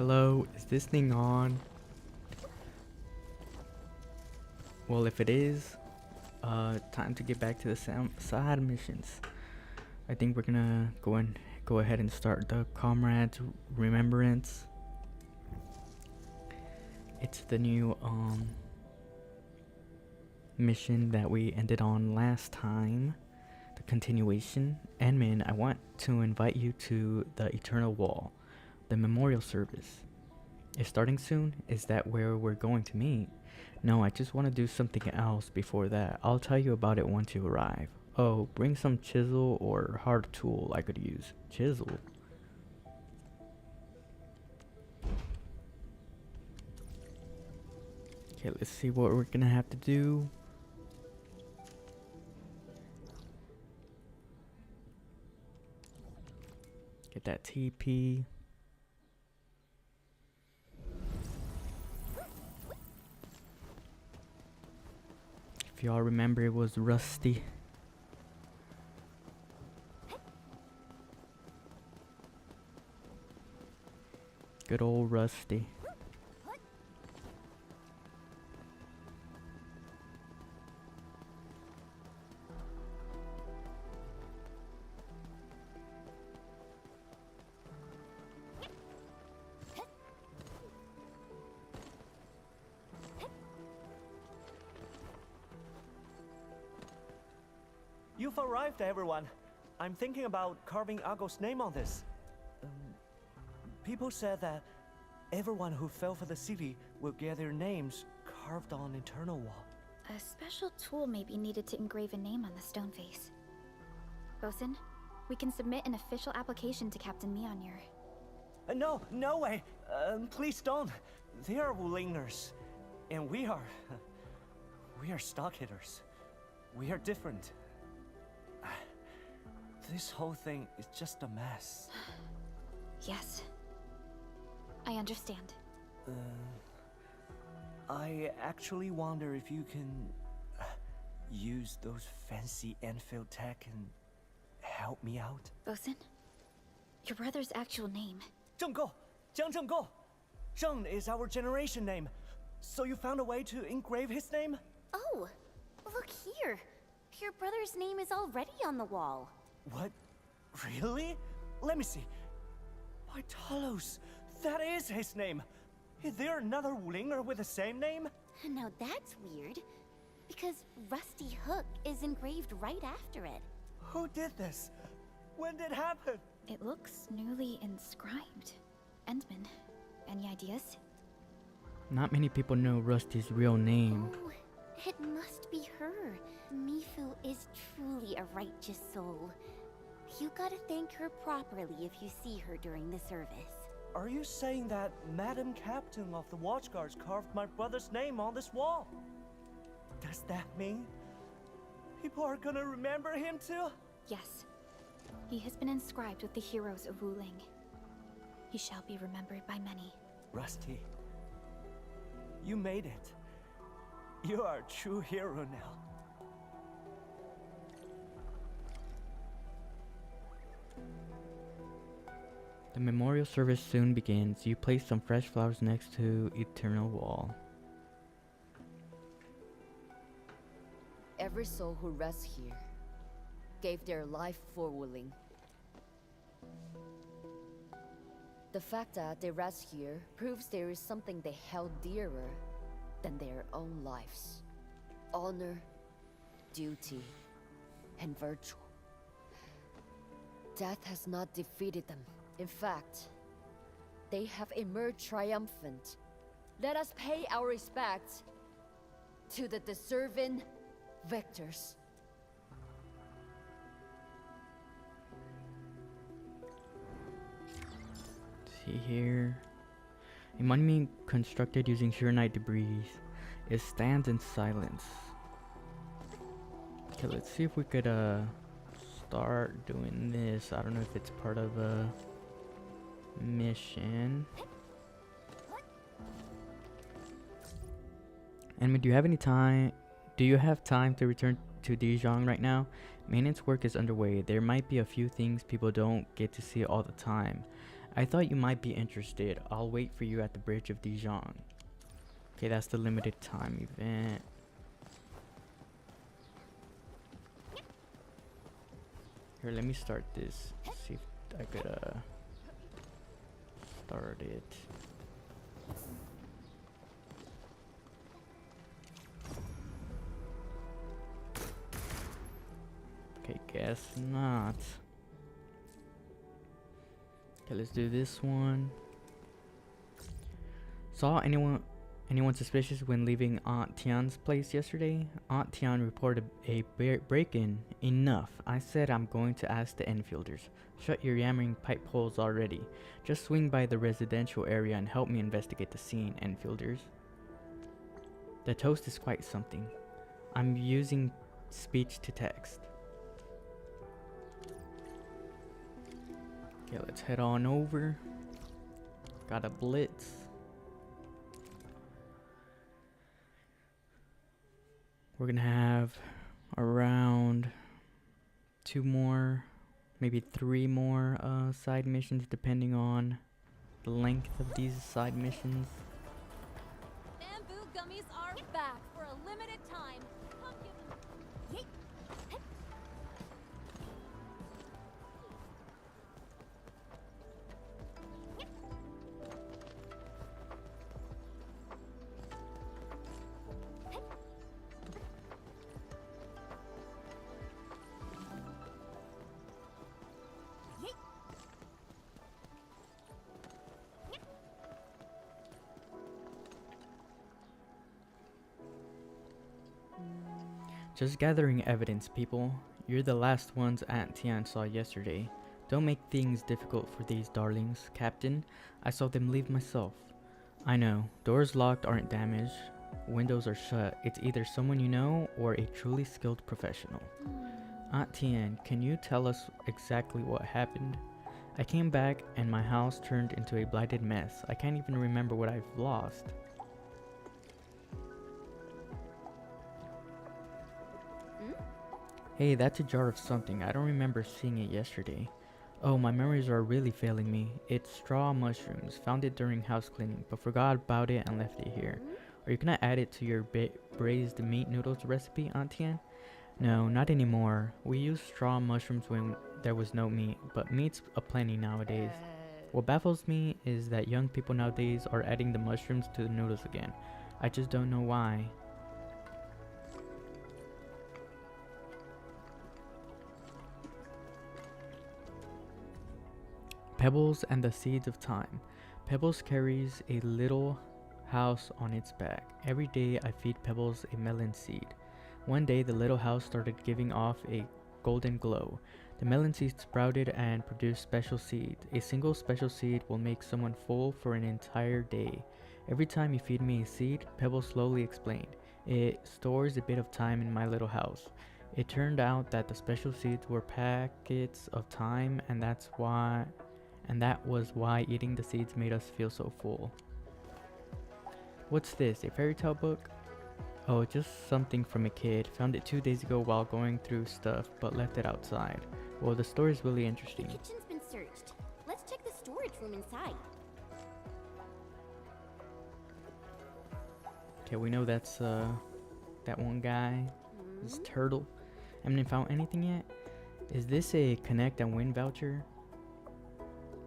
Hello, is this thing on? Well, if it is, time to get back to the side missions. I think we're gonna go ahead and start the Comrades Remembrance. It's the new mission that we ended on last time, the continuation. Edmund, I want to invite you to the Eternal Wall, the memorial service. Is starting soon? Is that where we're going to meet? No, I just want to do something else before that. I'll tell you about it once you arrive. Oh, bring some chisel or hard tool I could use. Chisel? Okay, let's see what we're gonna have to do. Get that TP. If y'all remember, it was Rusty. Good old Rusty. You've arrived, everyone. I'm thinking about carving Argo's name on this. People said that everyone who fell for the city will get their names carved on Eternal Wall. A special tool may be needed to engrave a name on the stone face. Bosun, we can submit an official application to Captain Mjolnir. No way! Please don't. They are Wulingers. And we are stock hitters. We are different. This whole thing is just a mess. Yes. I understand. I actually wonder if you can use those fancy Endfield tech and help me out. Bosun, your brother's actual name. Zhenggo! Jiang Zhenggo! Zheng is our generation name. So you found a way to engrave his name? Oh, look here. Your brother's name is already on the wall. What? Really? Let me see. Why, Talos, that is his name. Is there another Wulinger with the same name? Now that's weird, because Rusty Hook is engraved right after it. Who did this? When did it happen? It looks newly inscribed. Endman, any ideas? Not many people know Rusty's real name. Oh, it must be her. Mifu is truly a righteous soul. You gotta thank her properly if you see her during the service. Are you saying that Madam Captain of the Watchguards carved my brother's name on this wall? Does that mean people are gonna remember him too? Yes. He has been inscribed with the heroes of Wuling. He shall be remembered by many. Rusty, you made it. You are a true hero now. The memorial service soon begins. You place some fresh flowers next to Eternal Wall. Every soul who rests here gave their life for Wuling. The fact that they rest here proves there is something they held dearer than their own lives. Honor, duty, and virtue. Death has not defeated them. In fact, they have emerged triumphant. Let us pay our respects to the deserving victors. See here. A monument constructed using Shurenite debris. It stands in silence. Okay, let's see if we could start doing this. I don't know if it's part of a mission. And do you have any time? Do you have time to return to Dijon right now? Maintenance work is underway. There might be a few things people don't get to see all the time. I thought you might be interested. I'll wait for you at the Bridge of Dijon. Okay, that's the limited time event. Here, let me start this. See if I could start it. Okay, guess not. Okay, let's do this one. Saw anyone suspicious when leaving Aunt Tian's place yesterday? Aunt Tian reported a break-in. Enough. I said I'm going to ask the Enfielders. Shut your yammering pipe holes already. Just swing by the residential area and help me investigate the scene, Enfielders. The toast is quite something. I'm using speech to text. Okay, let's head on over. Got a blitz. We're gonna have around 2 more, maybe 3 more side missions, depending on the length of these side missions. Bamboo gummies are back for a limited time. Come give them. Yeet. Just gathering evidence, people. You're the last ones Aunt Tian saw yesterday. Don't make things difficult for these darlings, Captain. I saw them leave myself. I know. Doors locked aren't damaged. Windows are shut. It's either someone you know or a truly skilled professional. Aunt Tian, can you tell us exactly what happened? I came back and my house turned into a blighted mess. I can't even remember what I've lost. Hey, that's a jar of something. I don't remember seeing it yesterday. Oh, my memories are really failing me. It's straw mushrooms. Found it during house cleaning, but forgot about it and left it here. Are you gonna add it to your braised meat noodles recipe, Aunt Tian? No, not anymore. We used straw mushrooms when there was no meat, but meat's aplenty nowadays. What baffles me is that young people nowadays are adding the mushrooms to the noodles again. I just don't know why. Pebbles and the Seeds of Time. Pebbles carries a little house on its back. Every day I feed Pebbles a melon seed. One day the little house started giving off a golden glow. The melon seed sprouted and produced special seeds. A single special seed will make someone full for an entire day. Every time you feed me a seed, Pebbles slowly explained, it stores a bit of time in my little house. It turned out that the special seeds were packets of time, and that was why eating the seeds made us feel so full. What's this, a fairy tale book? Oh, just something from a kid. Found it 2 days ago while going through stuff, but left it outside. Well, the story's really interesting. The kitchen's been searched. Let's check the storage room inside. Okay, we know that's that one guy. This turtle. Haven't found anything yet? Is this a Connect and Win voucher?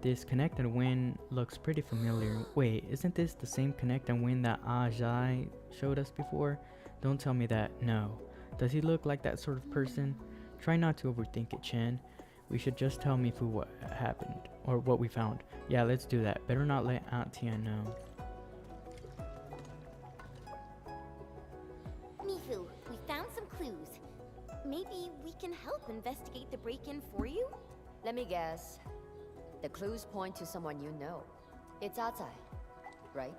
This Connect and Win looks pretty familiar. Wait, isn't this the same Connect and Win that Ajay showed us before? Don't tell me that. No. Does he look like that sort of person? Try not to overthink it, Chen. We should just tell Mifu what happened, or what we found. Yeah, let's do that. Better not let Aunt Tian know. Mifu, we found some clues. Maybe we can help investigate the break-in for you? Let me guess. The clues point to someone you know. It's Atsai, right?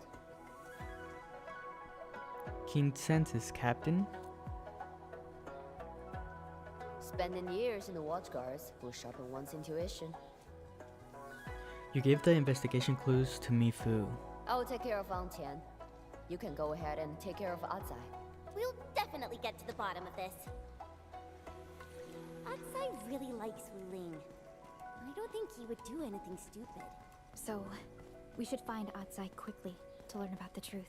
Keen senses, Captain. Spending years in the Watch Guards will sharpen one's intuition. You gave the investigation clues to Mifu. I will take care of Aunt Tian. You can go ahead and take care of Atsai. We'll definitely get to the bottom of this. Atsai really likes Wu Ling. I don't think he would do anything stupid. So, we should find Atsai quickly to learn about the truth.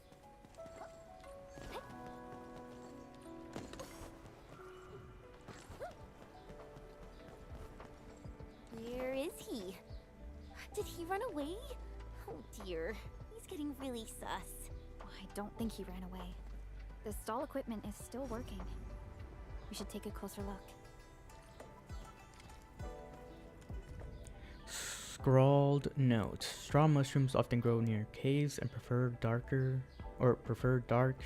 Where is he? Did he run away? Oh dear, he's getting really sus. I don't think he ran away. The stall equipment is still working. We should take a closer look. Scrawled note. Straw mushrooms often grow near caves and prefer dark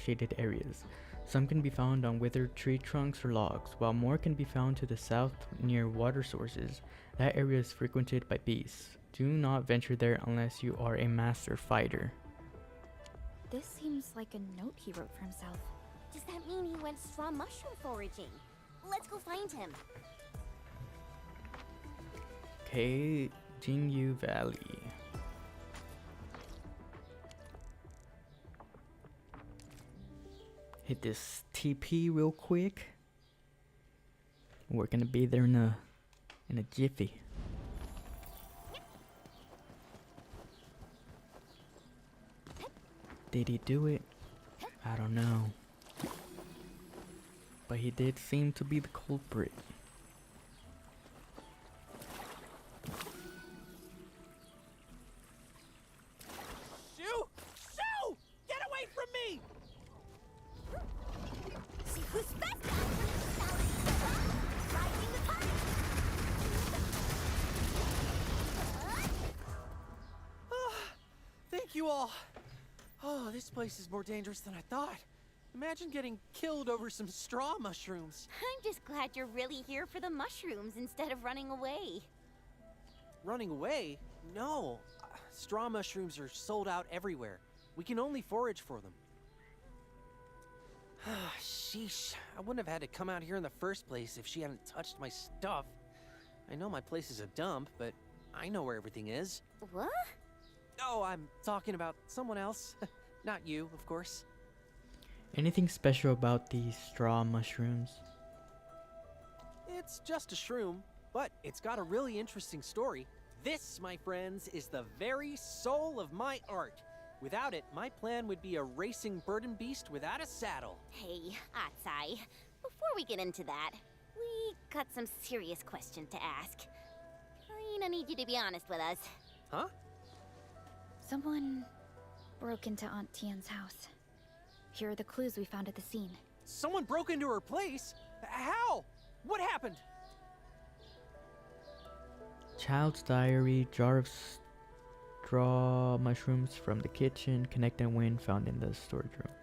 shaded areas. Some can be found on withered tree trunks or logs, while more can be found to the south near water sources. That area is frequented by beasts. Do not venture there unless you are a master fighter. This seems like a note he wrote for himself. Does that mean he went straw mushroom foraging? Let's go find him. Okay, Jingyu Valley. Hit this TP real quick. We're gonna be there in a jiffy. Did he do it? I don't know. But he did seem to be the culprit. Shoo! Shoo! Get away from me! See who's best at riding the cart. Thank you all. Oh, this place is more dangerous than I thought. Imagine getting killed over some straw mushrooms. I'm just glad you're really here for the mushrooms instead of running away. Running away? No. Straw mushrooms are sold out everywhere. We can only forage for them. Sheesh. I wouldn't have had to come out here in the first place if she hadn't touched my stuff. I know my place is a dump, but I know where everything is. What? Oh, I'm talking about someone else. Not you, of course. Anything special about these straw mushrooms? It's just a shroom, but it's got a really interesting story. This, my friends, is the very soul of my art. Without it, my plan would be a racing burden beast without a saddle. Hey, Atsai, before we get into that, we got some serious questions to ask. I need you to be honest with us. Huh? Someone broke into Aunt Tian's house. Here are the clues we found at the scene. Someone broke into her place? How? What happened? Child's diary, jar of straw mushrooms from the kitchen, connect and win found in the storage room.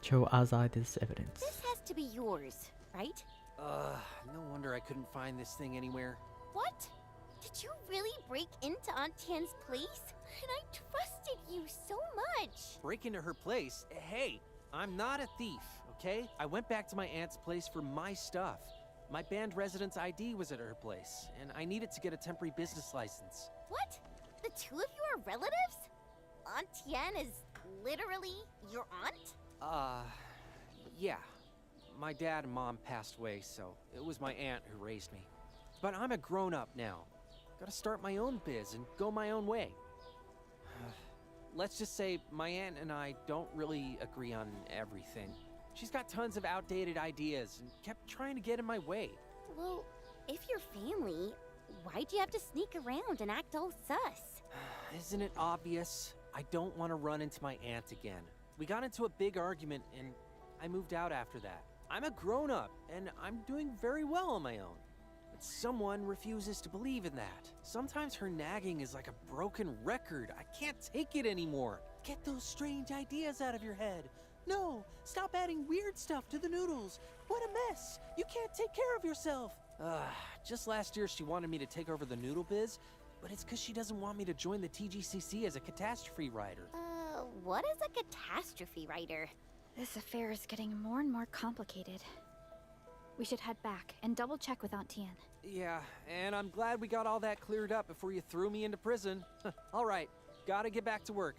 Show Azai this evidence. This has to be yours, right? No wonder I couldn't find this thing anywhere. What? Did you really break into Aunt Tian's place? And I trusted you so much. Break into her place? Hey, I'm not a thief, okay? I went back to my aunt's place for my stuff. My band residence ID was at her place, and I needed to get a temporary business license. What? The two of you are relatives? Aunt Tian is literally your aunt? Yeah. My dad and mom passed away, so it was my aunt who raised me. But I'm a grown-up now. Gotta start my own biz and go my own way. Let's just say my aunt and I don't really agree on everything. She's got tons of outdated ideas and kept trying to get in my way. Well, if you're family, why'd you have to sneak around and act all sus? Isn't it obvious? I don't want to run into my aunt again. We got into a big argument and I moved out after that. I'm a grown-up and I'm doing very well on my own. But someone refuses to believe in that. Sometimes her nagging is like a broken record. I can't take it anymore. Get those strange ideas out of your head. No, stop adding weird stuff to the noodles. What a mess. You can't take care of yourself. Just last year she wanted me to take over the noodle biz, but it's because she doesn't want me to join the TGCC as a catastrophe rider. What is a catastrophe writer? This affair is getting more and more complicated. We should head back and double check with Aunt Tian. Yeah, and I'm glad we got all that cleared up before you threw me into prison. All right, gotta get back to work.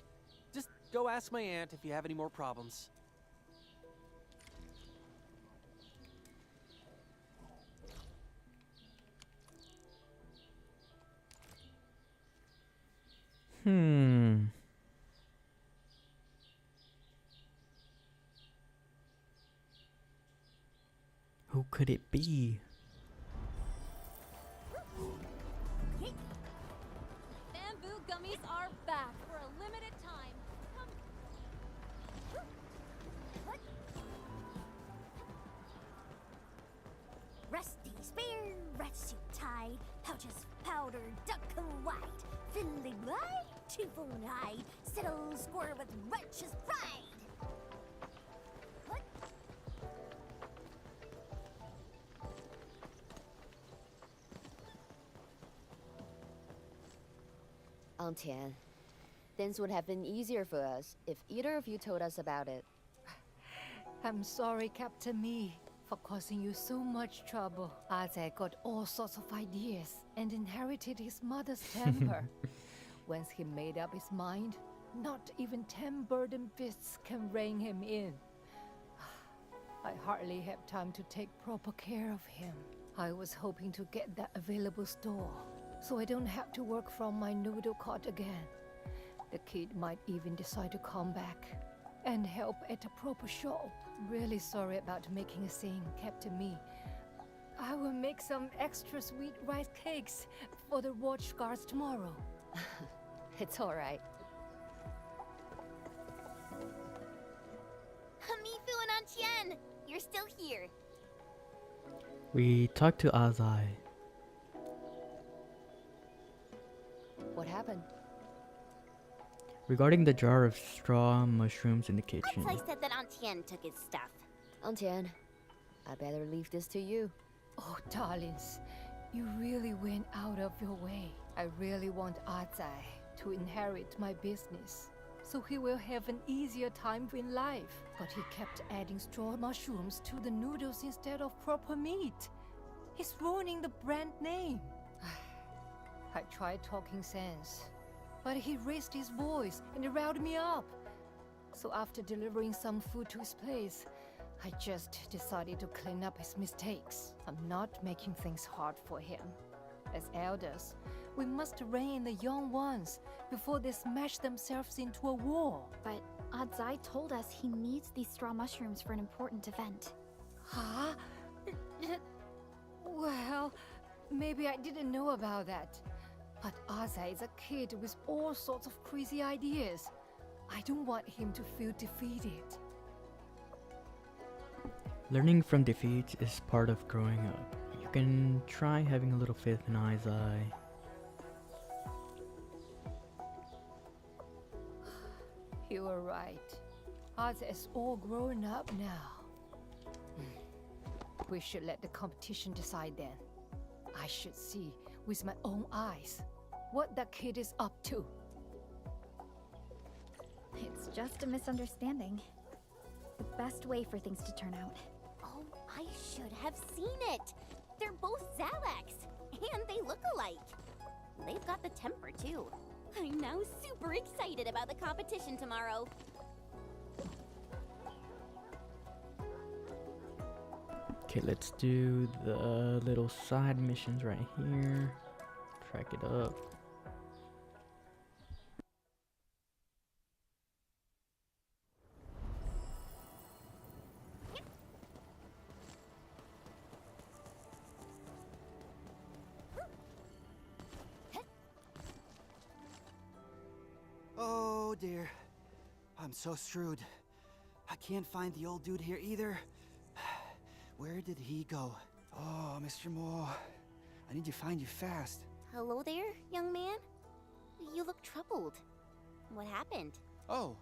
Just go ask my aunt if you have any more problems. Hmm. Who could it be? Bamboo gummies are back for a limited time. Come Rusty spear, red suit tie, pouches powder, duck white, fiddly blind, two-bone hide, settle square with righteous pride. What? Aunt Tian, things would have been easier for us if either of you told us about it. I'm sorry, Captain Me, for causing you so much trouble. Aze got all sorts of ideas and inherited his mother's temper. Once he made up his mind, not even 10 burden fists can rein him in. I hardly have time to take proper care of him. I was hoping to get that available store, so I don't have to work from my noodle cot again. The kid might even decide to come back and help at a proper shop. Really sorry about making a scene, Captain Me. I will make some extra sweet rice cakes for the watch guards tomorrow. It's alright. Mifu and Antien, you're still here. We talked to Azai. What happened? Regarding the jar of straw mushrooms in the kitchen. I said that Antien took his stuff. Aunt Tian, I better leave this to you. Oh, darlings, you really went out of your way. I really want Azai to inherit my business, so he will have an easier time in life. But he kept adding straw mushrooms to the noodles instead of proper meat. He's ruining the brand name. I tried talking sense, but he raised his voice and riled me up. So after delivering some food to his place, I just decided to clean up his mistakes. I'm not making things hard for him. As elders, we must rein in the young ones before they smash themselves into a wall. But Adzai told us he needs these straw mushrooms for an important event. Huh? Well, maybe I didn't know about that. But Azai is a kid with all sorts of crazy ideas. I don't want him to feel defeated. Learning from defeats is part of growing up. You can try having a little faith in Azai. You were right. Azai is all grown up now. We should let the competition decide then. I should see with my own eyes what that kid is up to. It's just a misunderstanding. The best way for things to turn out. Oh, I should have seen it. They're both Zalax, and they look alike. They've got the temper too. I'm now super excited about the competition tomorrow. Okay, let's do the little side missions right here. Track it up. Oh dear. I'm so screwed. I can't find the old dude here either. Where did he go? Oh, Mr. Mo. I need to find you fast. Hello there, young man. You look troubled. What happened? Oh.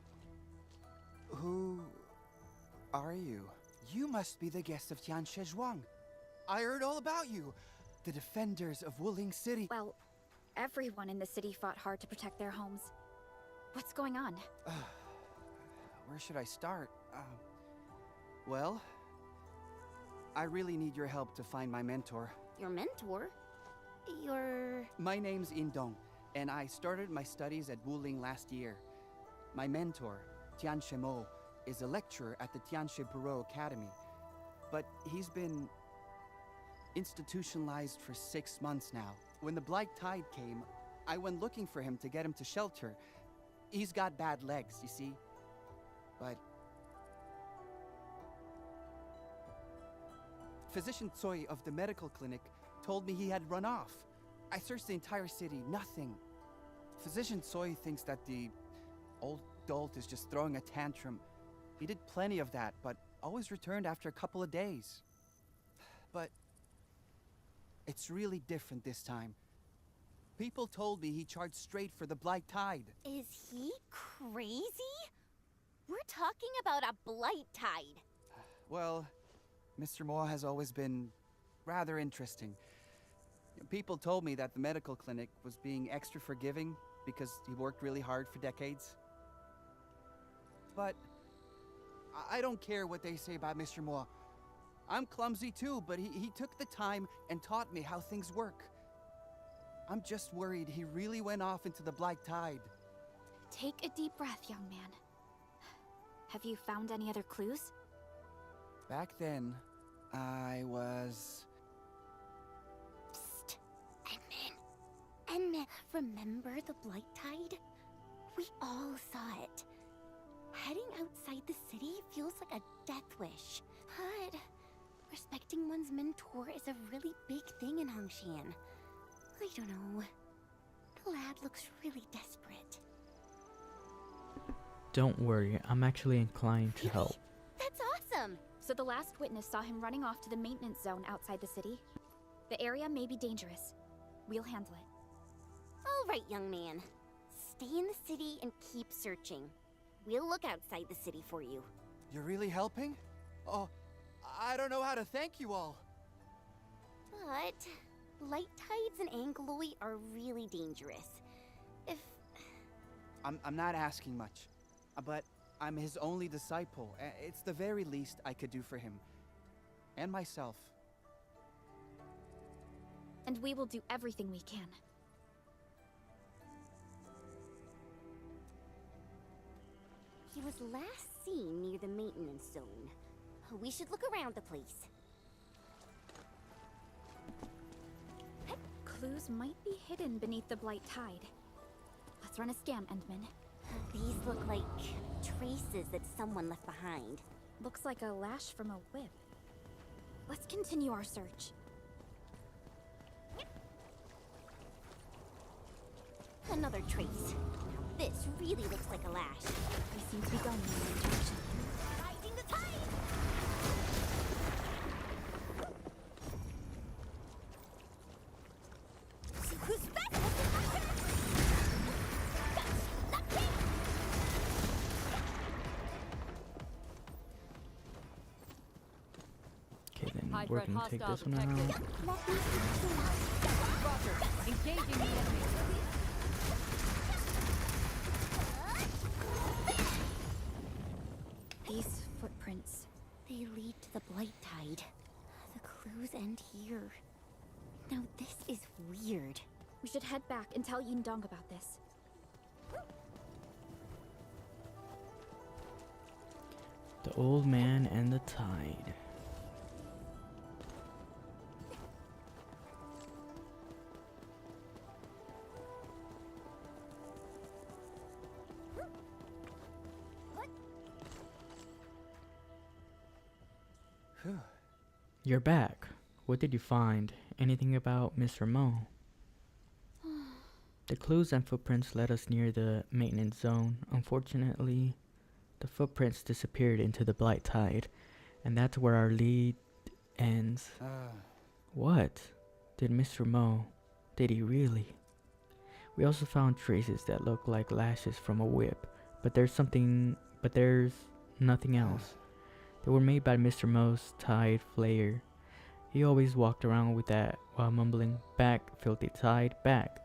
Who are you? You must be the guest of Tian Shezhuang. I heard all about you. The defenders of Wuling City. Well, everyone in the city fought hard to protect their homes. What's going on? Where should I start? Well, I really need your help to find my mentor. Your mentor? My name's Indong, and I started my studies at Wuling last year. My mentor, Tian Shemo, is a lecturer at the Tianshe Bureau Academy, but he's been institutionalized for 6 months now. When the Black Tide came, I went looking for him to get him to shelter. He's got bad legs, you see. But Physician Tsoi of the medical clinic told me he had run off. I searched the entire city, nothing. Physician Tsoi thinks that the old dolt is just throwing a tantrum. He did plenty of that, but always returned after a couple of days. But it's really different this time. People told me he charged straight for the Blight Tide. Is he crazy? We're talking about a blight tide. Well, Mr. Moore has always been rather interesting. People told me that the medical clinic was being extra forgiving because he worked really hard for decades. But I don't care what they say about Mr. Moore. I'm clumsy too, but he took the time and taught me how things work. I'm just worried he really went off into the Blight Tide. Take a deep breath, young man. Have you found any other clues? Back then, I was... Psst. Enman, remember the Blight Tide? We all saw it. Heading outside the city feels like a death wish. But respecting one's mentor is a really big thing in Hongshan. I don't know. The lad looks really desperate. Don't worry, I'm actually inclined to help. That's awesome! So the last witness saw him running off to the maintenance zone outside the city. The area may be dangerous. We'll handle it. All right, young man. Stay in the city and keep searching. We'll look outside the city for you. You're really helping? Oh, I don't know how to thank you all. But light tides in Angloi are really dangerous. If... I'm not asking much, but I'm his only disciple. It's the very least I could do for him. And myself. And we will do everything we can. He was last seen near the maintenance zone. We should look around the place. Clues might be hidden beneath the Blight Tide. Let's run a scan, Endman. These look like traces that someone left behind. Looks like a lash from a whip. Let's continue our search. Another trace. Now this really looks like a lash. We seem to be going in the right direction. Riding the tide! Who's back? Okay, then we're gonna take this one out. Roger. Engaging the enemy. These footprints. They lead to the Blight Tide. The clues end here. Now this is weird. We should head back and tell Yindong about this. The old man and the tide. You're back. What did you find? Anything about Mr. Mo? The clues and footprints led us near the maintenance zone. Unfortunately, the footprints disappeared into the Blight Tide, and that's where our lead ends. What? Did Mr. Mo? Did he really? We also found traces that look like lashes from a whip, but there's nothing else. They were made by Mr. Mo's Tide Flayer. He always walked around with that while mumbling, "Back, filthy tide, back."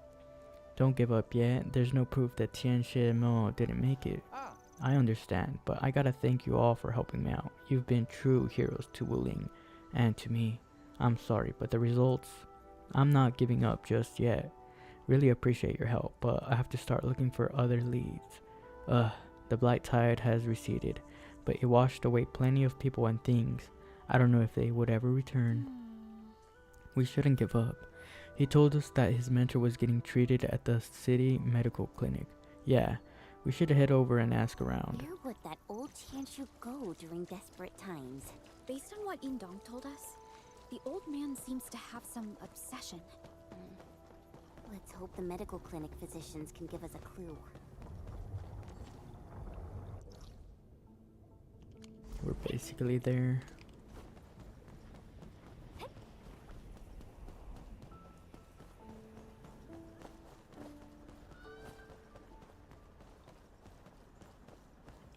Don't give up yet. There's no proof that Tianxie Mo didn't make it. I understand, but I gotta thank you all for helping me out. You've been true heroes to Wuling and to me. I'm sorry, but the results, I'm not giving up just yet. Really appreciate your help, but I have to start looking for other leads. The Blight Tide has receded, but it washed away plenty of people and things. I don't know if they would ever return. We shouldn't give up. He told us that his mentor was getting treated at the city medical clinic. Yeah, we should head over and ask around. Where would that old Tianshu go during desperate times? Based on what Indong told us, the old man seems to have some obsession. Let's hope the medical clinic physicians can give us a clue. We're basically there.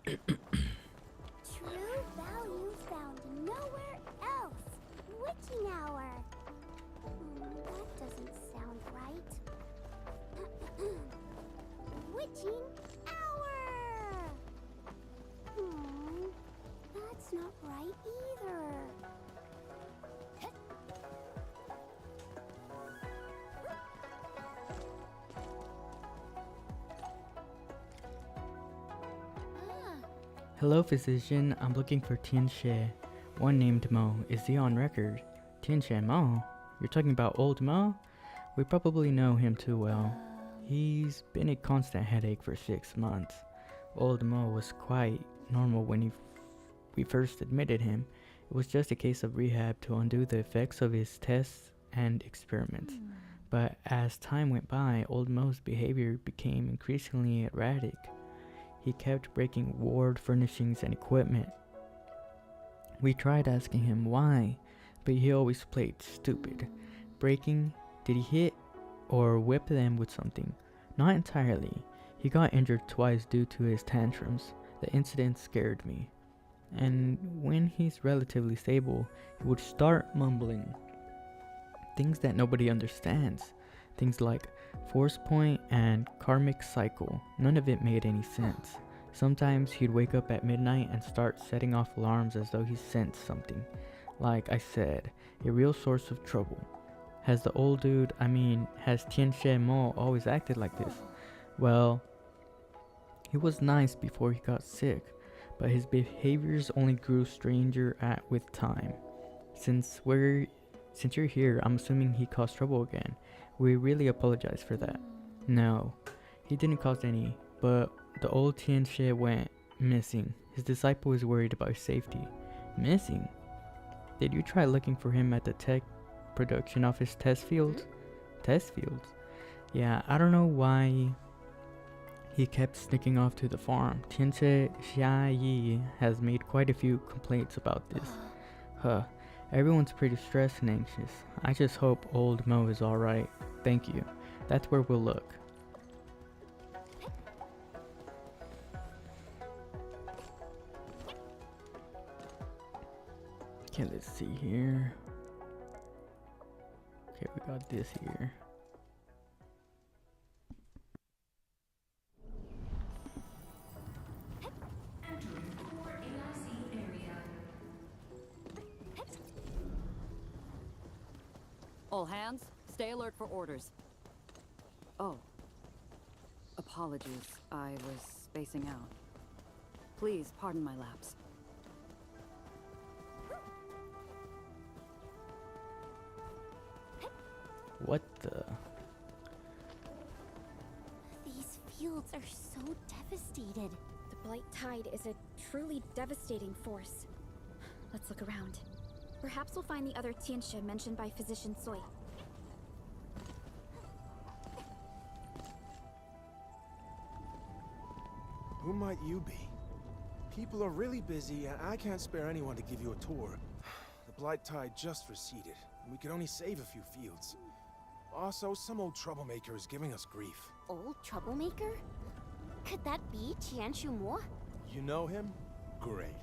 True value found nowhere else. Witching hour. That doesn't sound right. Witching hour. That's not right either. Hello, physician. I'm looking for Tianxie. One named Mo. Is he on record? Tianxie Mo? You're talking about old Mo? We probably know him too well. He's been a constant headache for 6 months. Old Mo was quite normal when we first admitted him. It was just a case of rehab to undo the effects of his tests and experiments. But as time went by, Old Mo's behavior became increasingly erratic. He kept breaking ward furnishings and equipment. We tried asking him why, but he always played stupid. Breaking? Did he hit or whip them with something? Not entirely. He got injured twice due to his tantrums. The incident scared me. And when he's relatively stable, he would start mumbling things that nobody understands. Things like force point and karmic cycle. None of it made any sense. Sometimes he'd wake up at midnight and start setting off alarms as though he sensed something. Like I said, a real source of trouble. Has the old dude, has Tianxie Mo always acted like this? Well, he was nice before he got sick, but his behaviors only grew stranger with time. Since you're here, I'm assuming he caused trouble again. We really apologize for that. No, he didn't cause any, but the old Tianxie went missing. His disciple is worried about his safety. Missing? Did you try looking for him at the tech production office test fields? Test fields? Yeah, I don't know why he kept sneaking off to the farm. Tianxie Xiayi has made quite a few complaints about this. Everyone's pretty stressed and anxious. I just hope old Mo is alright. Thank you. That's where we'll look. Okay, let's see here. Okay, we got this here. All hands, stay alert for orders. Oh. Apologies, I was spacing out. Please pardon my lapse. What the? These fields are so devastated. The Blight Tide is a truly devastating force. Let's look around. Perhaps we'll find the other Tianxie mentioned by Physician Sui. Who might you be? People are really busy, and I can't spare anyone to give you a tour. The Blight Tide just receded, and we could only save a few fields. Also, some old troublemaker is giving us grief. Old troublemaker? Could that be Tianshu Mo? You know him? Great.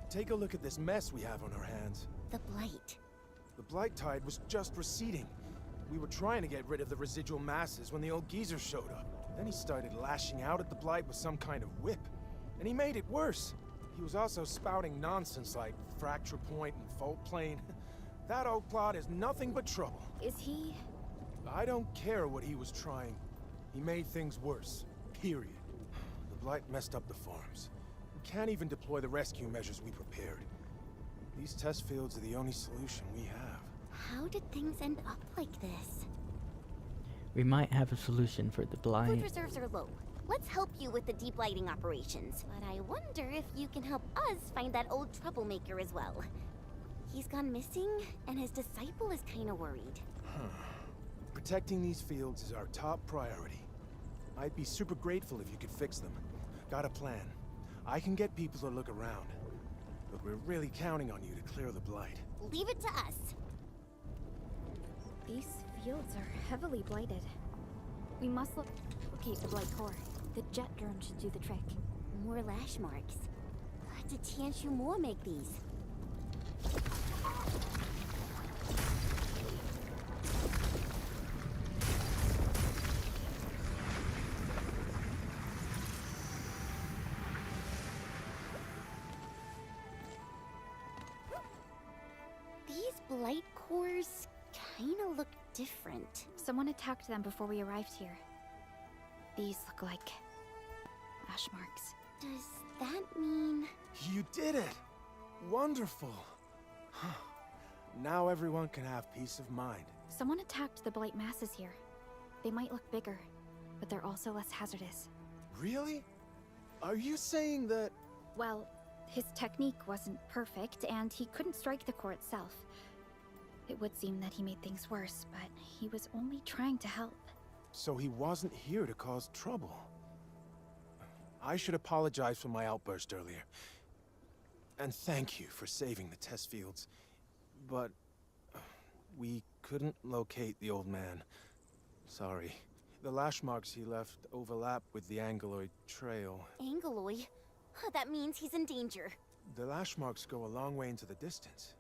Take a look at this mess we have on our hands. The Blight. The Blight Tide was just receding. We were trying to get rid of the residual masses when the old geezer showed up. Then he started lashing out at the Blight with some kind of whip. And he made it worse. He was also spouting nonsense like fracture point and fault plane. That old plot is nothing but trouble. Is he... I don't care what he was trying. He made things worse. Period. The Blight messed up the farms. We can't even deploy the rescue measures we prepared. These test fields are the only solution we have. How did things end up like this? We might have a solution for the Food blight. reserves are low. Let's help you with the deep lighting operations. But I wonder if you can help us find that old troublemaker as well. He's gone missing, and his disciple is kinda worried. Protecting these fields is our top priority. I'd be super grateful if you could fix them. Got a plan. I can get people to look around. But we're really counting on you to clear the blight. Leave it to us. These fields are heavily blighted. We must locate the blight core. The jet drone should do the trick. More lash marks. Did Tianshu Mo make these? These blight cores kinda look different. Someone attacked them before we arrived here. These look like lash marks. Does that mean... You did it! Wonderful! Now everyone can have peace of mind. Someone attacked the blight masses here. They might look bigger, but they're also less hazardous. Really? Are you saying that... Well, his technique wasn't perfect, and he couldn't strike the core itself. It would seem that he made things worse, but he was only trying to help. So he wasn't here to cause trouble? I should apologize for my outburst earlier. And thank you for saving the test fields. But... we couldn't locate the old man. Sorry. The lash marks he left overlap with the Angloid trail. Angloid? That means he's in danger. The lash marks go a long way into the distance.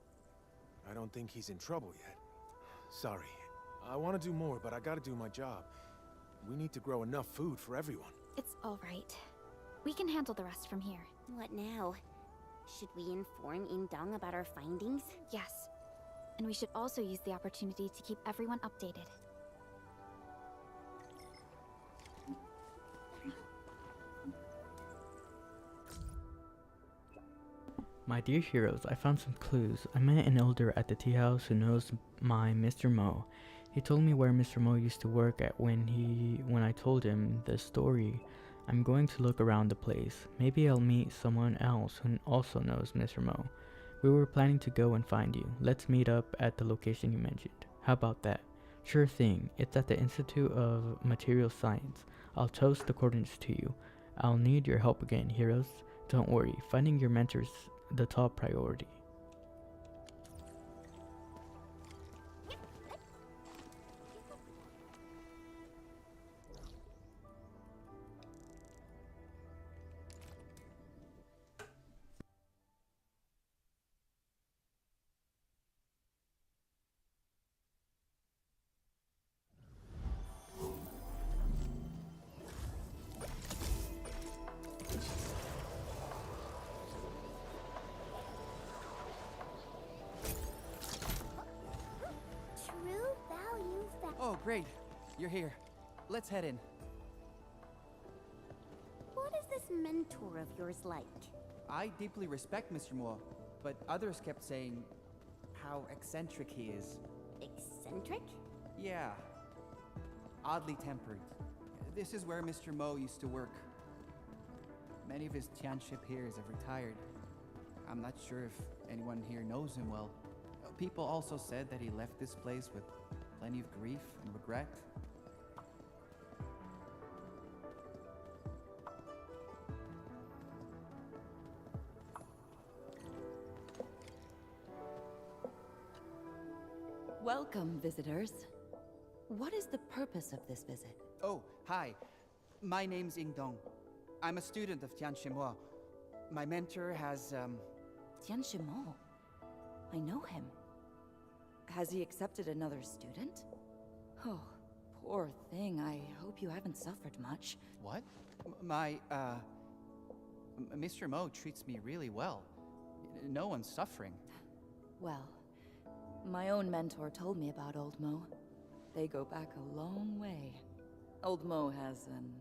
I don't think he's in trouble yet. Sorry. I want to do more, but I gotta do my job. We need to grow enough food for everyone. It's all right. We can handle the rest from here. What now? Should we inform Indong about our findings? Yes. And we should also use the opportunity to keep everyone updated. My dear heroes, I found some clues. I met an elder at the tea house who knows my Mr. Mo. He told me where Mr. Mo used to work at when I told him the story. I'm going to look around the place. Maybe I'll meet someone else who also knows Mr. Mo. We were planning to go and find you. Let's meet up at the location you mentioned. How about that? Sure thing. It's at the Institute of Material Science. I'll toast the coordinates to you. I'll need your help again, heroes. Don't worry, finding your mentor's the top priority. True value Oh, great. You're here. Let's head in. What is this mentor of yours like? I deeply respect Mr. Moore, but others kept saying how eccentric he is. Eccentric? Yeah. Oddly tempered. This is where Mr. Mo used to work. Many of his Tianshi peers have retired. I'm not sure if anyone here knows him well. People also said that he left this place with plenty of grief and regret. Welcome, visitors. What is the purpose of this visit? Oh, hi. My name's Ing Dong. I'm a student of Tianshimo. My mentor has, Tianshimo. I know him. Has he accepted another student? Oh, poor thing. I hope you haven't suffered much. What? Mr. Mo treats me really well. No one's suffering. Well, my own mentor told me about Old Mo. They go back a long way. Old Mo has an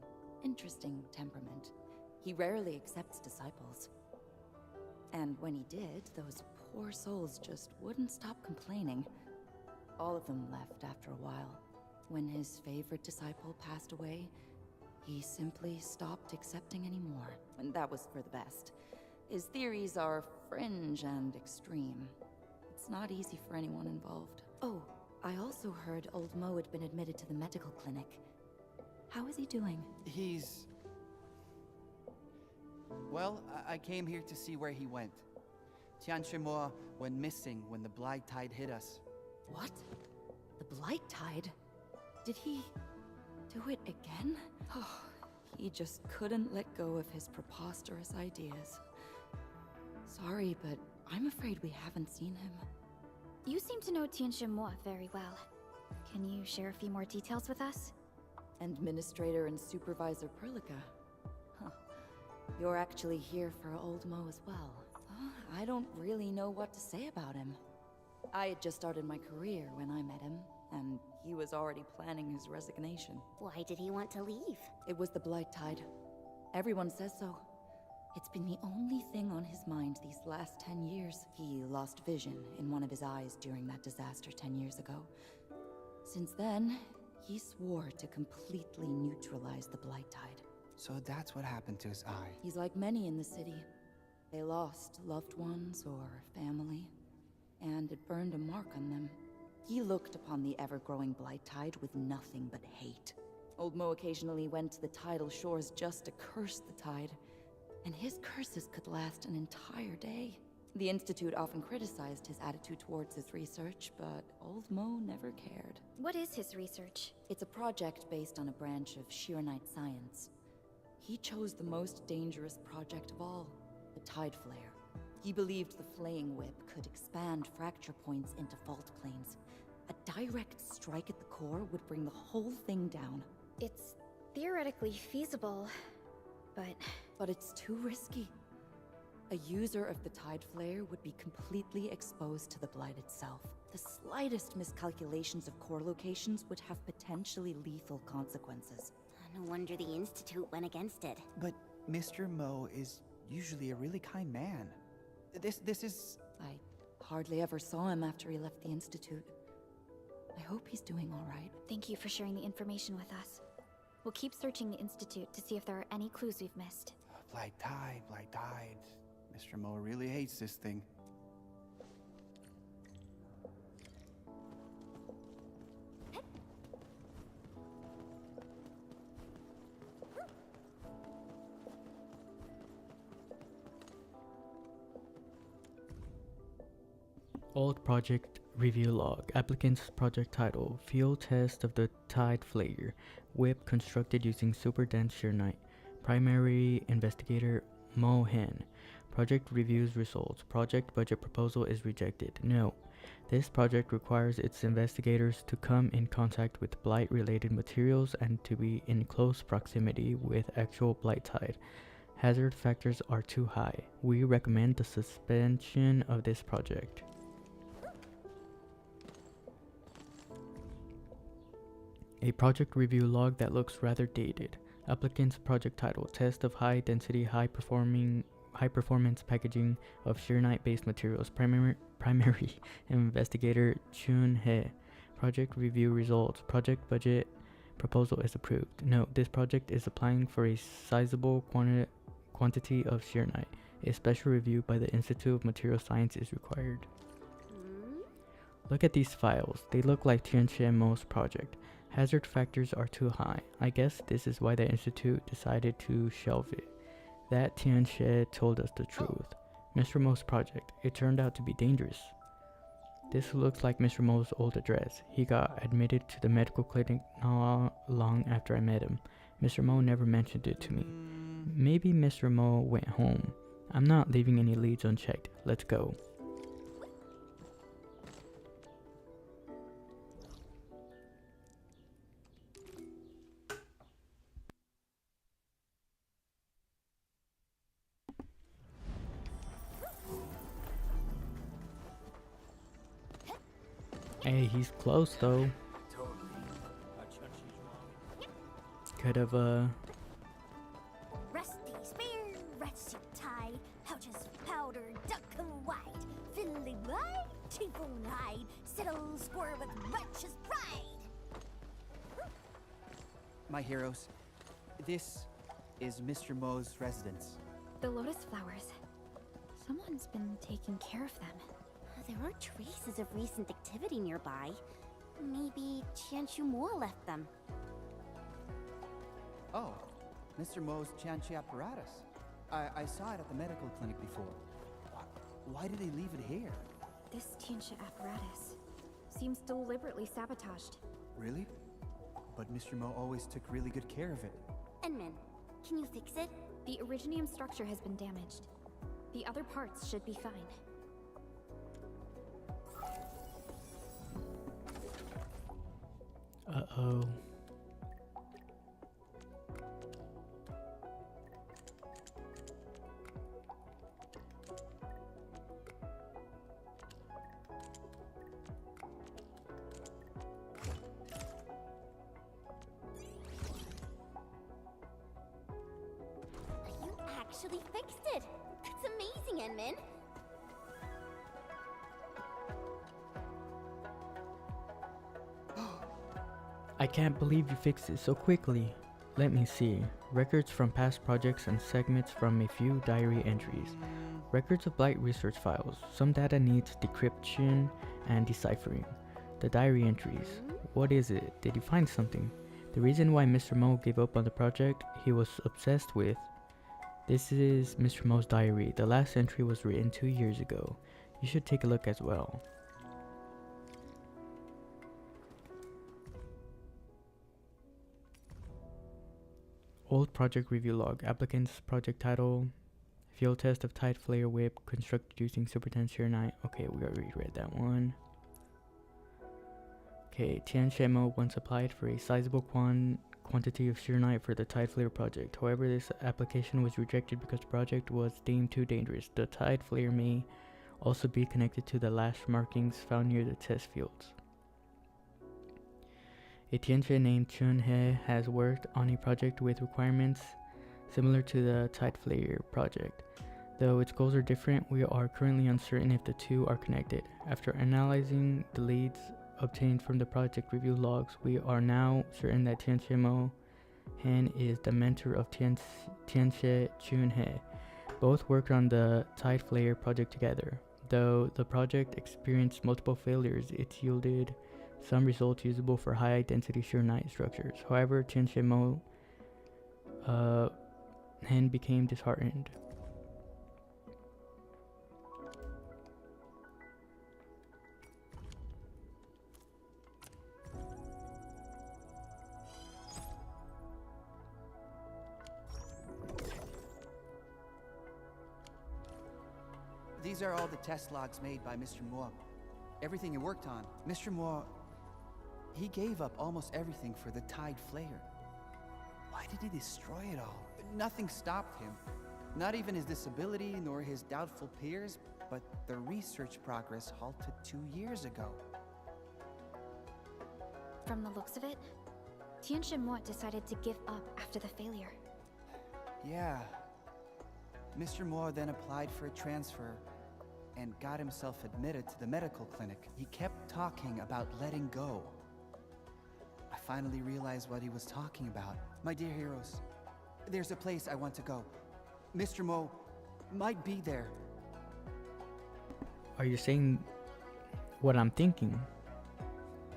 interesting temperament. He rarely accepts disciples. And when he did, those poor souls just wouldn't stop complaining. All of them left after a while. When his favorite disciple passed away, he simply stopped accepting anymore. And that was for the best. His theories are fringe and extreme. It's not easy for anyone involved. Oh, I also heard old Mo had been admitted to the medical clinic. How is he doing? He's... Well, I came here to see where he went. Tianshimo went missing when the Blight Tide hit us. What? The Blight Tide? Did he do it again? Oh, he just couldn't let go of his preposterous ideas. Sorry, but I'm afraid we haven't seen him. You seem to know Tianshimo very well. Can you share a few more details with us? Administrator and Supervisor Perlica. Huh. You're actually here for old Mo as well. I don't really know what to say about him. I had just started my career when I met him, and he was already planning his resignation. Why did he want to leave? It was the Blight Tide. Everyone says so. It's been the only thing on his mind these last 10 years. He lost vision in one of his eyes during that disaster 10 years ago. Since then, he swore to completely neutralize the Blight Tide. So that's what happened to his eye. He's like many in the city. They lost loved ones or family, and it burned a mark on them. He looked upon the ever-growing Blight Tide with nothing but hate. Old Mo occasionally went to the tidal shores just to curse the tide, and his curses could last an entire day. The Institute often criticized his attitude towards his research, but old Mo never cared. What is his research? It's a project based on a branch of Arknight science. He chose the most dangerous project of all, the Tide Flare. He believed the flaying whip could expand fracture points into fault planes. A direct strike at the core would bring the whole thing down. It's theoretically feasible, but... But it's too risky. A user of the Tide Flare would be completely exposed to the Blight itself. The slightest miscalculations of core locations would have potentially lethal consequences. No wonder the Institute went against it. But Mr. Mo is usually a really kind man. This is... I hardly ever saw him after he left the Institute. I hope he's doing all right. Thank you for sharing the information with us. We'll keep searching the Institute to see if there are any clues we've missed. Blight Tide, Blight Tide. Mr. Mo really hates this thing. Old project review log. Applicant's project title: Field test of the Tide Flare. Whip constructed using super dense Arknight. Primary investigator Mo Hen. Project reviews results. Project budget proposal is rejected. No. This project requires its investigators to come in contact with blight-related materials and to be in close proximity with actual blight tide. Hazard factors are too high. We recommend the suspension of this project. A project review log that looks rather dated. Applicant's project title: Test of high density, high performance packaging of Arknight based materials. Primary investigator Chun He. Project review results. Project budget proposal is approved. Note: this project is applying for a sizable quantity of Arknight. A special review by the Institute of Material Science is required. Look at these files. They look like Tianshimo's project. Hazard factors are too high. I guess this is why the Institute decided to shelve it. That Tianxie told us the truth. Mr. Mo's project. It turned out to be dangerous. This looks like Mr. Mo's old address. He got admitted to the medical clinic not long after I met him. Mr. Mo never mentioned it to me. Maybe Mr. Mo went home. I'm not leaving any leads unchecked. Let's go. Hey, he's close though. Could have Rusty spear, red suit tie, pouches powder, duck white, fiddly white, cheap hide, settle square with righteous pride. My heroes, this is Mr. Mo's residence. The lotus flowers. Someone's been taking care of them. There are traces of recent activity nearby. Maybe Qianshu Mo left them. Oh, Mr. Mo's Qianxi apparatus. I saw it at the medical clinic before. Why did they leave it here? This Tianxia apparatus seems deliberately sabotaged. Really? But Mr. Mo always took really good care of it. Enmin, can you fix it? The originium structure has been damaged. The other parts should be fine. Uh-oh. You actually fixed it! That's amazing, Enmin! I can't believe you fixed it so quickly. Let me see. Records from past projects and segments from a few diary entries. Records of Blight research files. Some data needs decryption and deciphering. The diary entries. What is it? Did you find something? The reason why Mr. Mo gave up on the project he was obsessed with. This is Mr. Mo's diary. The last entry was written 2 years ago. You should take a look as well. Old project review log. Applicant's project title. Field test of Tide Flare Whip constructed using Super 10 Tier 9. Okay, we already read that one. Okay, Tian Shemo once applied for a sizable quantity of sheer night for the Tide Flare project. However, this application was rejected because the project was deemed too dangerous. The Tide Flare may also be connected to the lash markings found near the test fields. A Tianxia named Chun He has worked on a project with requirements similar to the Tide Flare project. Though its goals are different, we are currently uncertain if the two are connected. After analyzing the leads obtained from the project review logs, we are now certain that Tianxia Mo Han is the mentor of Tianxia Chun He. Both worked on the Tide Flare project together. Though the project experienced multiple failures, it yielded some results usable for high density sheer night structures. However, Tianxia Mo Han became disheartened. These are all the test logs made by Mr. Mo. Everything he worked on. Mr. Mo, he gave up almost everything for the Tide Flare. Why did he destroy it all? Nothing stopped him. Not even his disability nor his doubtful peers, but the research progress halted 2 years ago. From the looks of it, Tianxia Mo decided to give up after the failure. Yeah. Mr. Moore then applied for a transfer and got himself admitted to the medical clinic. He kept talking about letting go. I finally realized what he was talking about. My dear heroes, there's a place I want to go. Mr. Mo might be there. Are you saying what I'm thinking?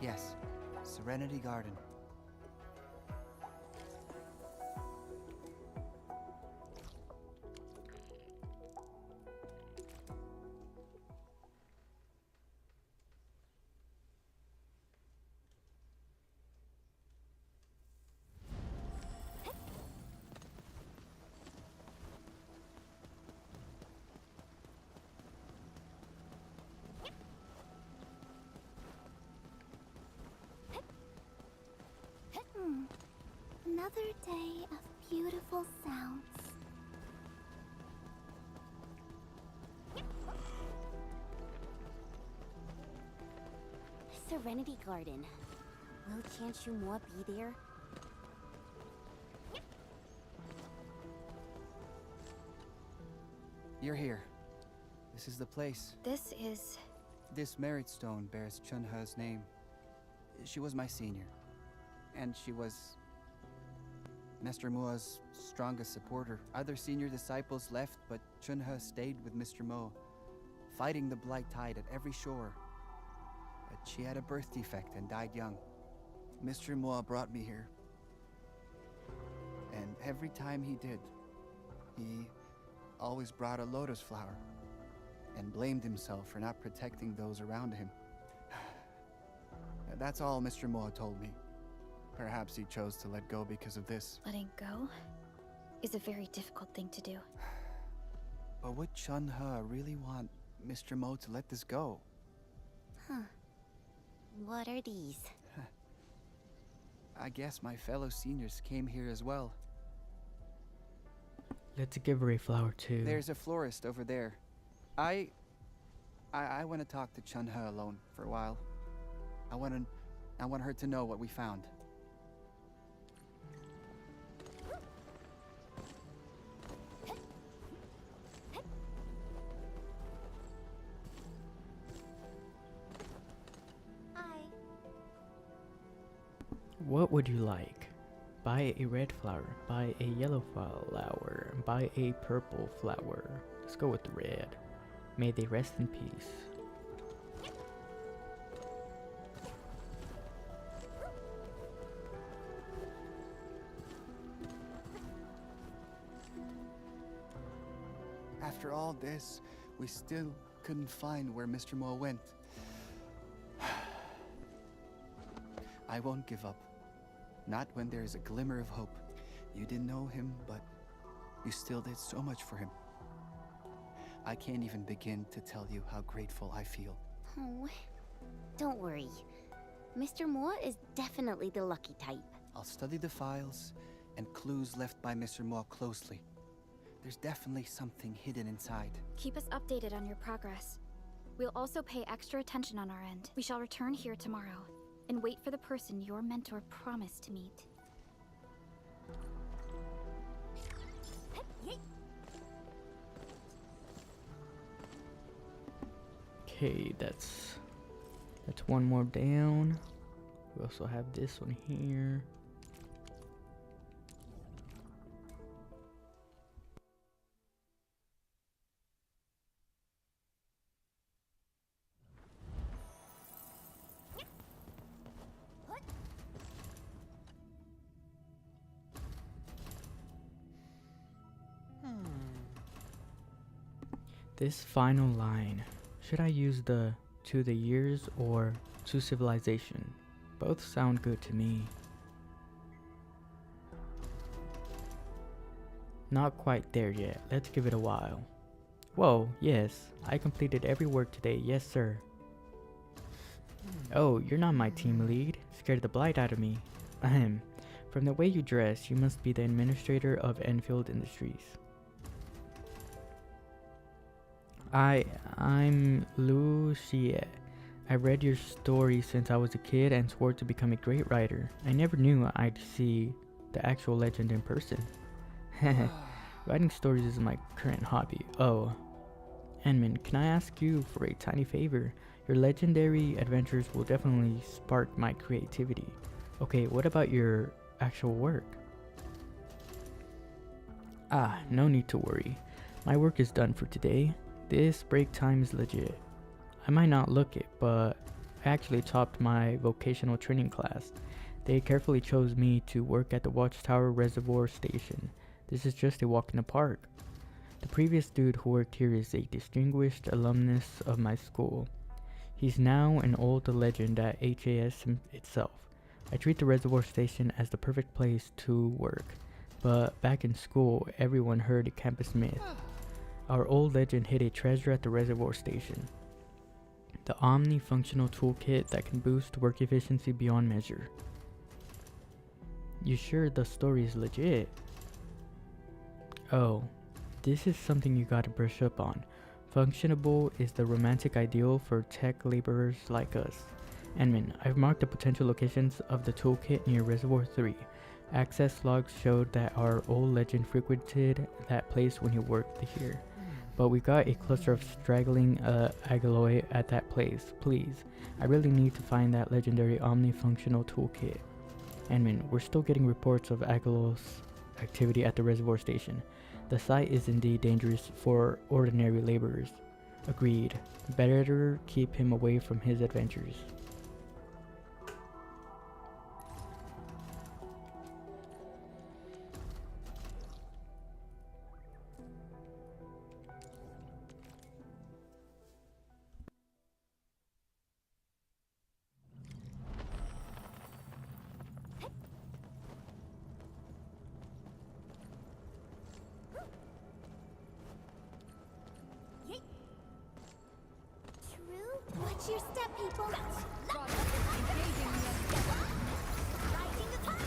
Yes, Serenity Garden. Another day of beautiful sounds. Serenity Garden. Will Qianshu Mo be there? You're here. This is the place. This is... This merit stone bears Chun-He's name. She was my senior. And she was Mr. Mo's strongest supporter. Other senior disciples left, but Chunhe stayed with Mr. Mo, fighting the Blight Tide at every shore. But she had a birth defect and died young. Mr. Mo brought me here. And every time he did, he always brought a lotus flower and blamed himself for not protecting those around him. That's all Mr. Mo told me. Perhaps he chose to let go because of this. Letting go is a very difficult thing to do. But would Chunhe really want Mr. Mo to let this go? Huh. What are these? I guess my fellow seniors came here as well. Let's give her a flower too. There's a florist over there. I want to talk to Chunhe alone for a while. I want her to know what we found. What would you like? Buy a red flower, buy a yellow flower, buy a purple flower. Let's go with the red. May they rest in peace. After all this, we still couldn't find where Mr. Mo went. I won't give up. Not when there is a glimmer of hope. You didn't know him, but you still did so much for him. I can't even begin to tell you how grateful I feel. Oh, don't worry. Mr. Mo is definitely the lucky type. I'll study the files and clues left by Mr. Mo closely. There's definitely something hidden inside. Keep us updated on your progress. We'll also pay extra attention on our end. We shall return here tomorrow and wait for the person your mentor promised to meet. Okay, that's one more down. We also have this one here. This final line, should I use the to the years or to civilization? Both sound good to me. Not quite there yet, let's give it a while. Whoa, yes, I completed every work today, yes sir. Oh, you're not my team lead, scared the blight out of me. Ahem, from the way you dress, you must be the administrator of Endfield Industries. I'm Lucia. I read your story since I was a kid and swore to become a great writer. I never knew I'd see the actual legend in person. Writing stories is my current hobby. Oh, Enman, can I ask you for a tiny favor? Your legendary adventures will definitely spark my creativity. Okay, what about your actual work? Ah, no need to worry. My work is done for today. This break time is legit. I might not look it, but I actually topped my vocational training class. They carefully chose me to work at the Watchtower Reservoir Station. This is just a walk in the park. The previous dude who worked here is a distinguished alumnus of my school. He's now an old legend at HAS itself. I treat the reservoir station as the perfect place to work, but back in school, everyone heard a campus myth. Our old legend hid a treasure at the reservoir station. The omni-functional toolkit that can boost work efficiency beyond measure. You sure the story is legit? Oh, this is something you gotta brush up on. Functionable is the romantic ideal for tech laborers like us. Enman, I've marked the potential locations of the toolkit near Reservoir 3. Access logs showed that our old legend frequented that place when he worked here. But we got a cluster of straggling Agaloy at that place. Please, I really need to find that legendary omni-functional toolkit. Enman, we're still getting reports of Agalos activity at the reservoir station. The site is indeed dangerous for ordinary laborers. Agreed. Better keep him away from his adventures. True. Watch your step, people. Rising the tide.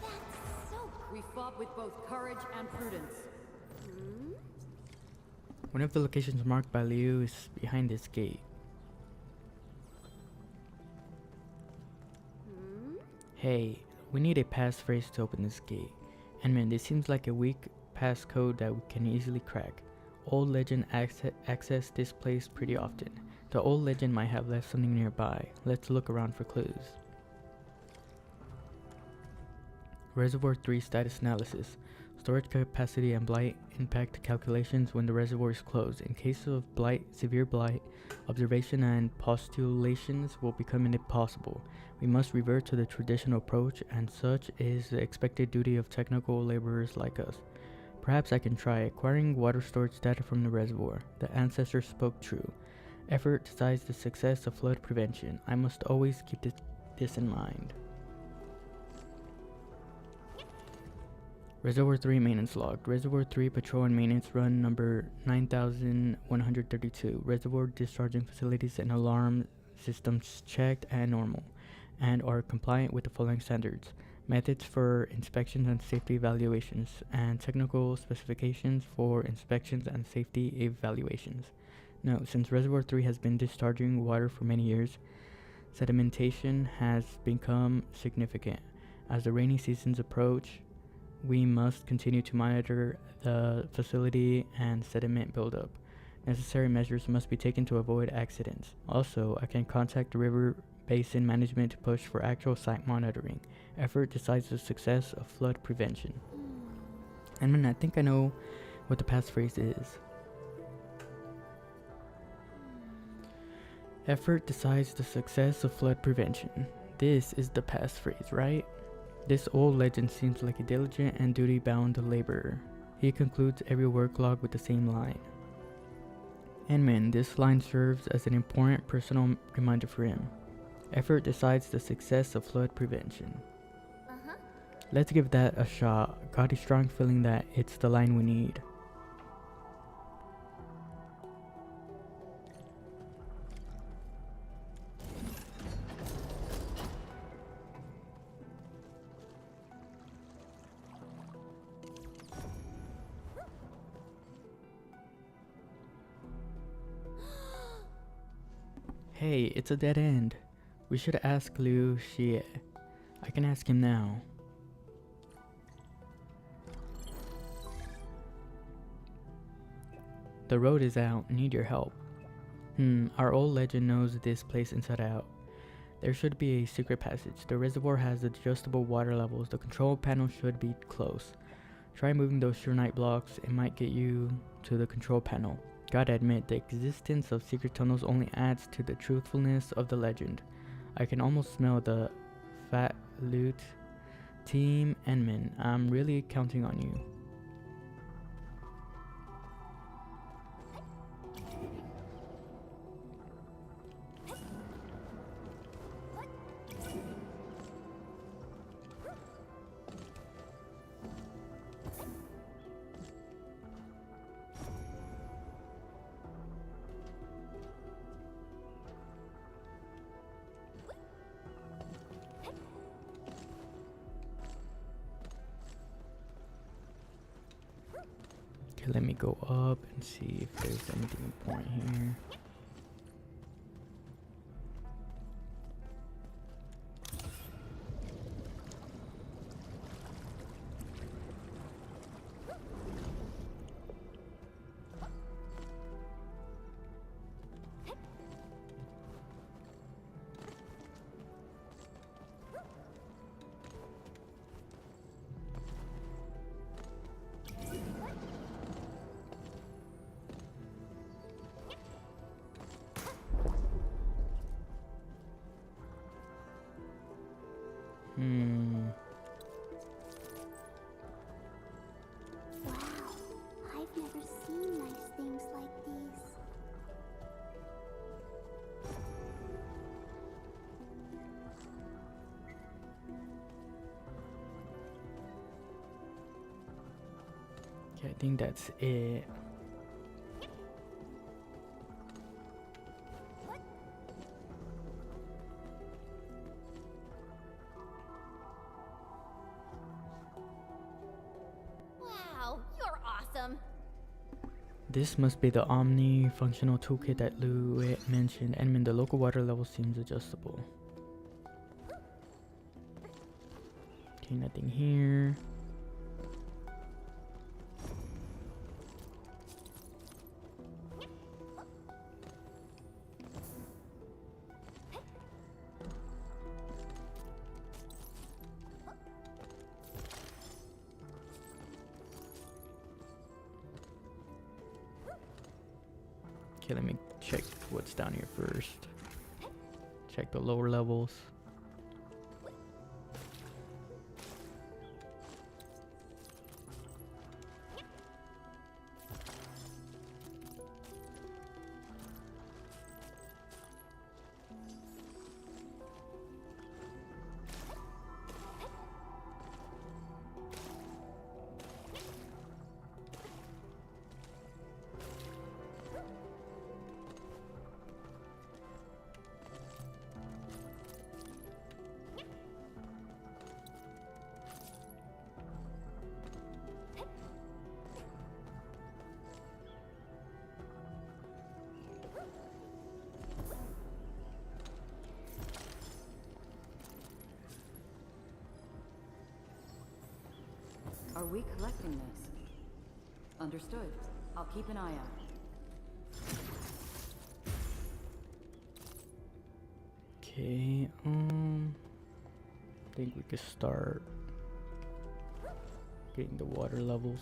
That's so We fought with both courage and prudence. One of the locations marked by Liu is behind this gate. Hey, we need a passphrase to open this gate. And man, this seems like a weak passcode that we can easily crack. Old legend access this place pretty often. The old legend might have left something nearby. Let's look around for clues. Reservoir 3 status analysis. Storage capacity and blight impact calculations when the reservoir is closed. In case of blight, severe blight, observation and postulations will become impossible. We must revert to the traditional approach, and such is the expected duty of technical laborers like us. Perhaps I can try acquiring water storage data from the reservoir. The ancestor spoke true. Effort decides the success of flood prevention. I must always keep this in mind. Reservoir 3 maintenance log. Reservoir 3 patrol and maintenance run number 9132. Reservoir discharging facilities and alarm systems checked and normal, and are compliant with the following standards. Methods for inspections and safety evaluations, and technical specifications for inspections and safety evaluations. Note, since Reservoir 3 has been discharging water for many years, sedimentation has become significant. As the rainy seasons approach, we must continue to monitor the facility and sediment buildup. Necessary measures must be taken to avoid accidents. Also, I can contact the river basin management to push for actual site monitoring. Effort decides the success of flood prevention. And I think I know what the passphrase is. Effort decides the success of flood prevention. This is the passphrase, right? This old legend seems like a diligent and duty-bound laborer. He concludes every work log with the same line. And man, this line serves as an important personal reminder for him. Effort decides the success of flood prevention. Let's give that a shot. Got a strong feeling that it's the line we need. Hey, it's a dead end. We should ask Liu Xie. I can ask him now. The road is out. Need your help. Our old legend knows this place inside out. There should be a secret passage. The reservoir has adjustable water levels. The control panel should be close. Try moving those Arknight blocks. It might get you to the control panel. Gotta admit, the existence of secret tunnels only adds to the truthfulness of the legend. I can almost smell the fat loot. Team Enman, I'm really counting on you. Okay, let me go up and see if there's anything important here. think that's it. Wow, you're awesome. This must be the omni-functional toolkit that Lou mentioned. Edmund, the local water level seems adjustable. Okay, nothing here. Okay, let me check what's down here first. Check the lower levels. Are we collecting this? Understood. I'll keep an eye out. Okay, I think we could start getting the water levels.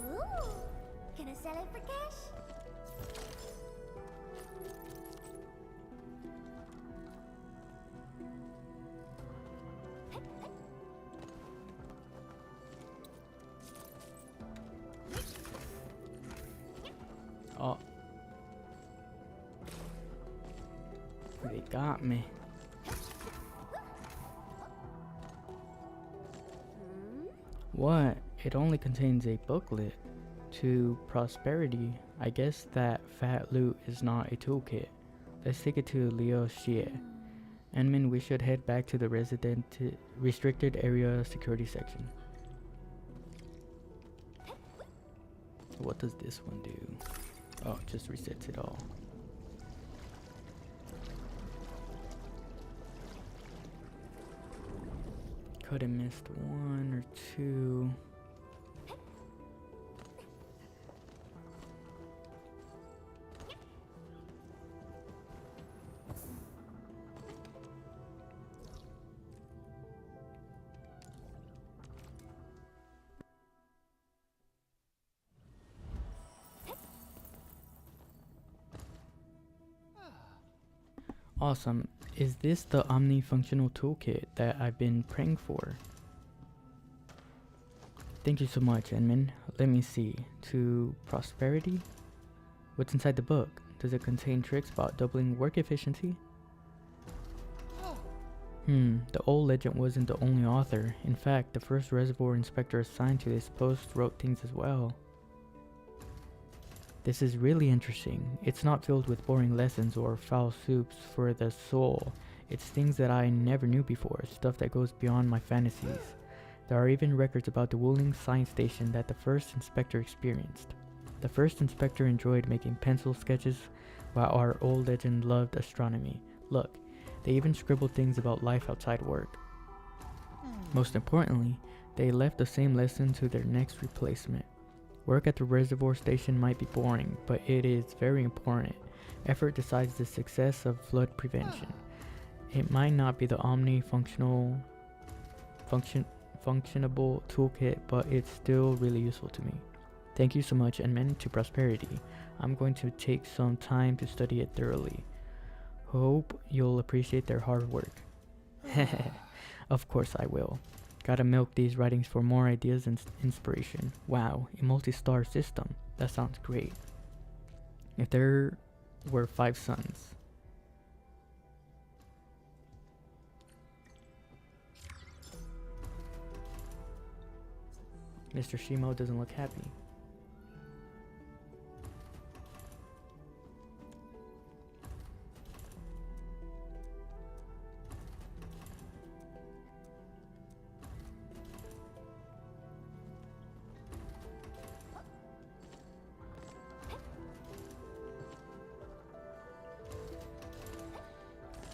Ooh, can I sell it for cash? Oh, they got me. What? It only contains a booklet. To prosperity. I guess that fat loot is not a toolkit. Let's take it to Liu Xie. Enmin, we should head back to the restricted area security section. What does this one do? Oh, it just resets it all. Could have missed one or two. Awesome. Is this the omni-functional toolkit that I've been praying for? Thank you so much, Enmin. Let me see. To prosperity? What's inside the book? Does it contain tricks about doubling work efficiency? The old legend wasn't the only author. In fact, the first reservoir inspector assigned to this post wrote things as well. This is really interesting. It's not filled with boring lessons or foul soups for the soul. It's things that I never knew before, stuff that goes beyond my fantasies. There are even records about the Wuling science station that the first inspector experienced. The first inspector enjoyed making pencil sketches, while our old legend loved astronomy. Look, they even scribbled things about life outside work. Most importantly, they left the same lesson to their next replacement. Work at the reservoir station might be boring, but it is very important. Effort decides the success of flood prevention. It might not be the omni-functionable toolkit, but it's still really useful to me. Thank you so much, and men to prosperity. I'm going to take some time to study it thoroughly. Hope you'll appreciate their hard work. Of course I will. Gotta milk these writings for more ideas and inspiration. Wow, a multi-star system. That sounds great. If there were 5 suns. Mr. Shimo doesn't look happy.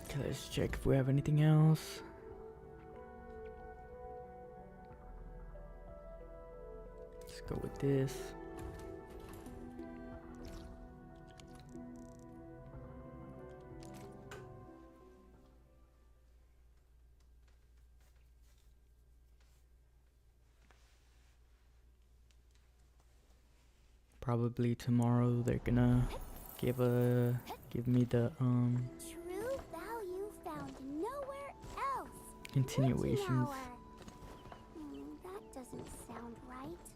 Okay, let's check if we have anything else. Let's go with this. Probably tomorrow they're gonna give me the True value found nowhere else. continuations. That doesn't sound right.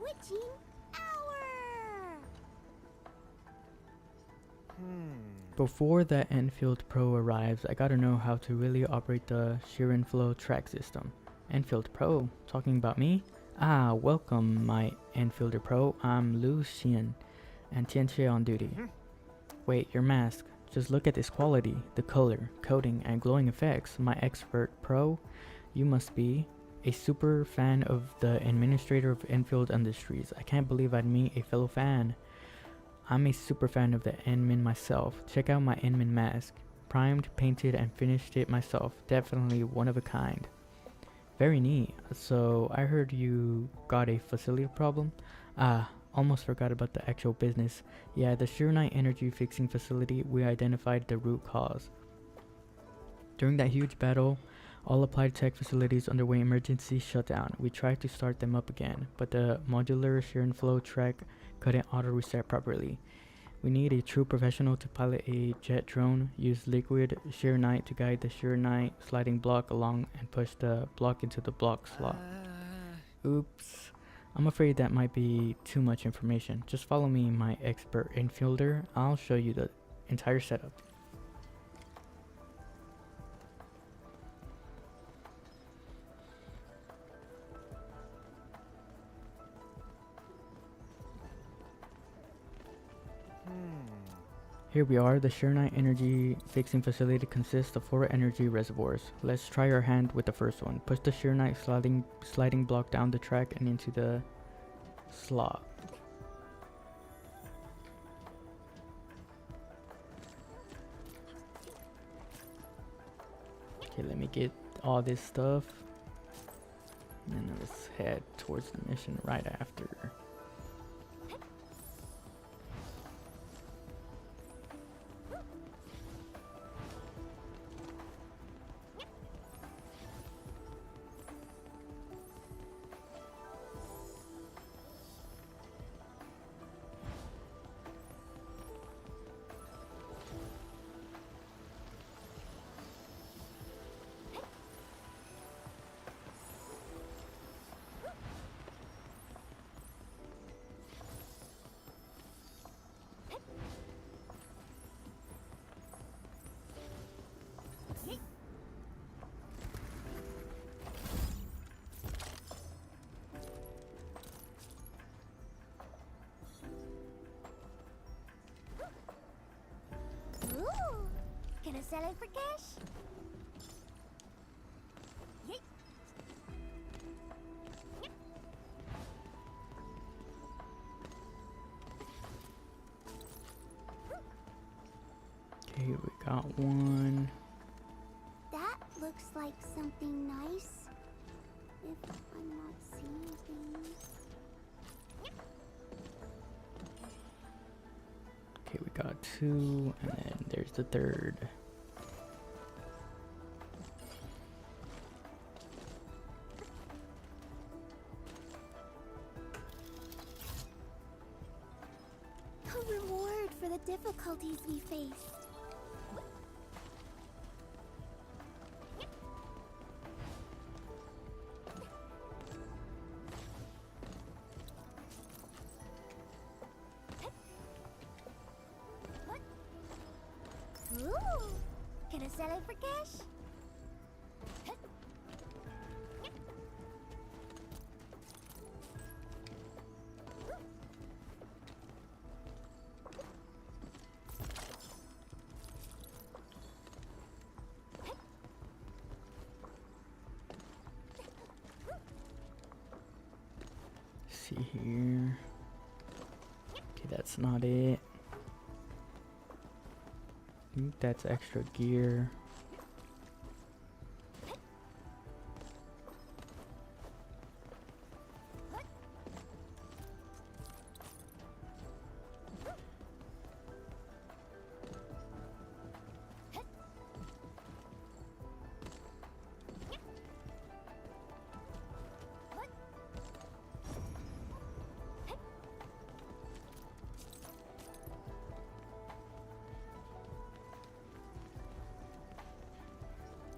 Witching hour. Before the Endfield Pro arrives, I gotta know how to really operate the Shirin Flow track system. Endfield Pro? Talking about me? Ah, welcome, my Enfielder Pro. I'm Lu Xian, and Tianxie on duty. Wait, your mask. Just look at this quality, the color, coating, and glowing effects. My expert pro, you must be a super fan of the administrator of Enfield Industries. I can't believe I'd meet a fellow fan. I'm a super fan of the Enmin myself. Check out my Enmin mask. Primed, painted, and finished it myself. Definitely one of a kind. Very neat. So, I heard you got a facility problem? Ah, almost forgot about the actual business. Yeah, the Shironite energy fixing facility, we identified the root cause. During that huge battle, all applied tech facilities underwent emergency shutdown. We tried to start them up again, but the modular Shirin Flow track couldn't auto-reset properly. We need a true professional to pilot a jet drone, use liquid Shironite to guide the Shironite sliding block along and push the block into the block slot. Oops. I'm afraid that might be too much information. Just follow me, my expert infielder. I'll show you the entire setup. Here we are. The Shironite energy fixing facility consists of 4 energy reservoirs. Let's try our hand with the first one. Push the Shironite sliding block down the track and into the slot. Okay, let me get all this stuff. And then let's head towards the mission right after. Ooh, gonna sell it for cash? Yeet. Okay, we got one. That looks like something nice. If I'm not seeing things. Okay, we got 2, and then there's the third. reward for the difficulties we face. Ooh, gonna sell it for cash? See here. Okay, that's not it. I think that's extra gear.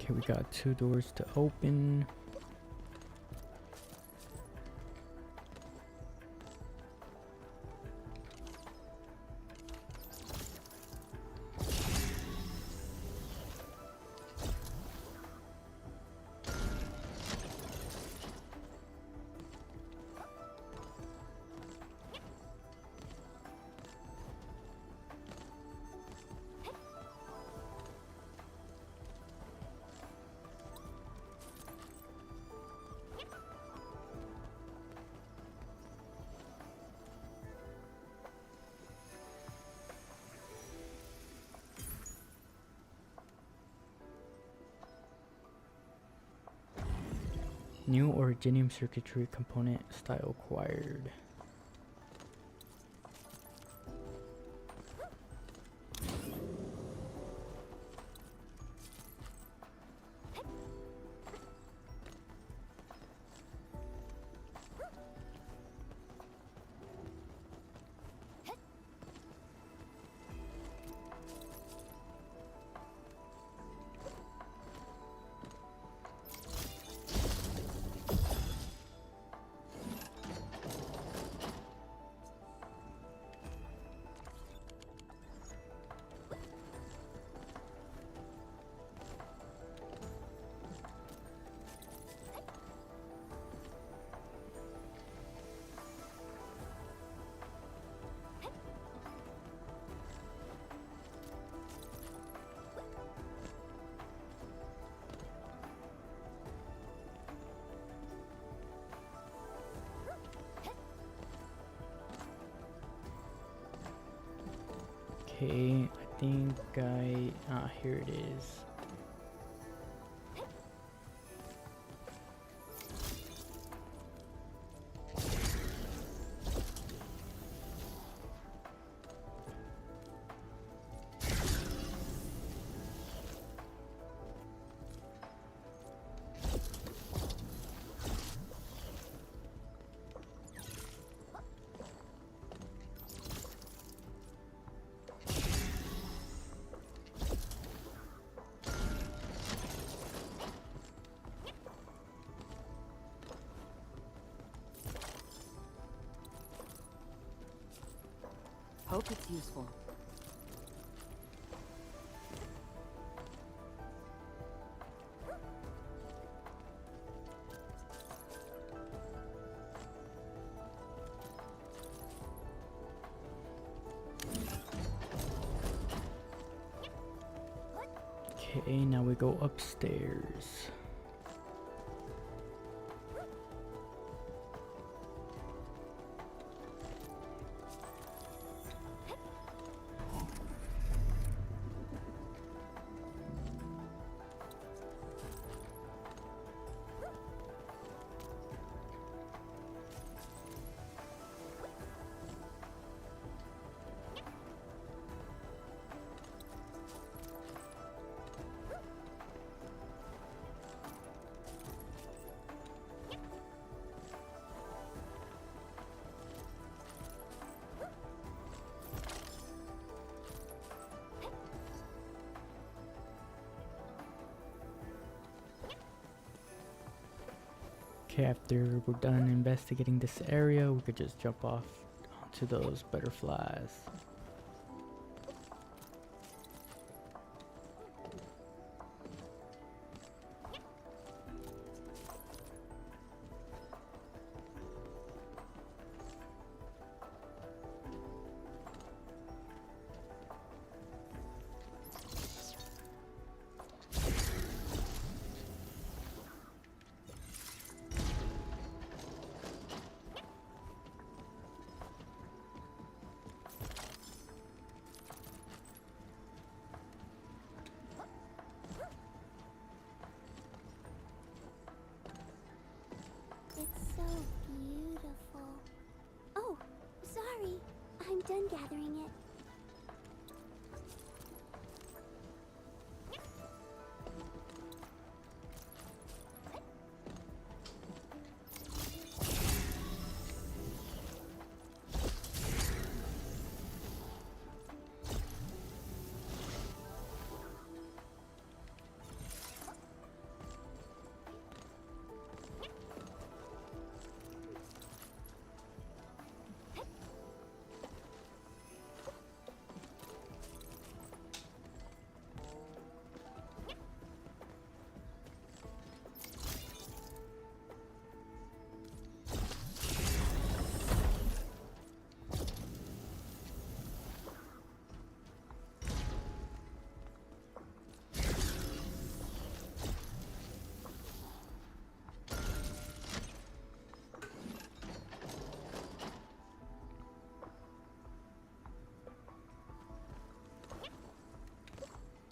Okay, we got 2 doors to open. New Originium circuitry component style acquired. Okay, I think here it is. Hope it's useful. Okay, now we go upstairs. Okay, after we're done investigating this area, we could just jump off onto those butterflies. It's so beautiful. Oh, sorry. I'm done gathering it.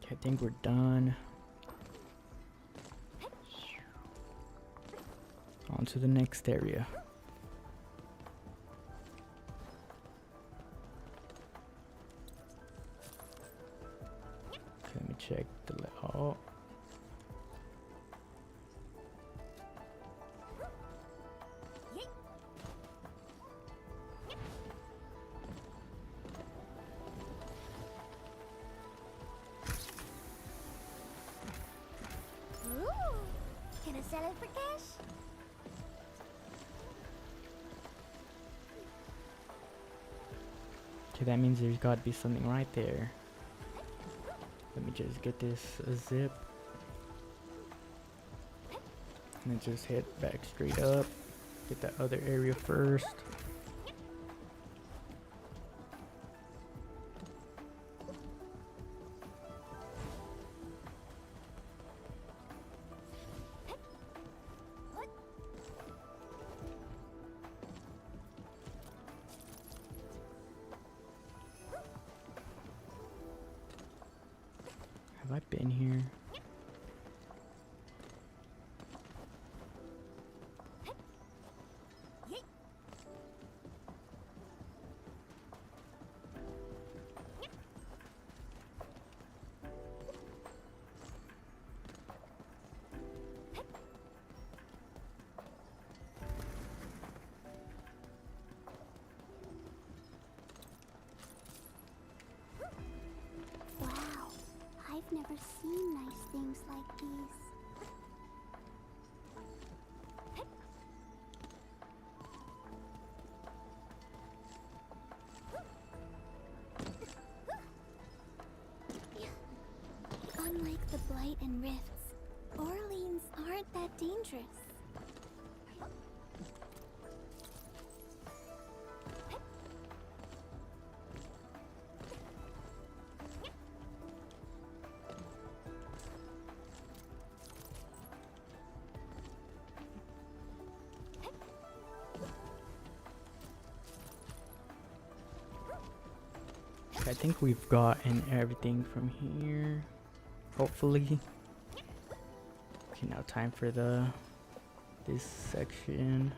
I think we're done. On to the next area. Okay, let me check the oh. Ooh, gonna sell it for cash? Okay, that means there's got to be something right there. Let me just get this zip. And then just head back straight up. Get that other area first. Have I been here? Wow, I've never seen nice things like these. Unlike the Blight and Rifts, Orleans aren't that dangerous. I think we've gotten everything from here. Hopefully. Okay, now time for this section.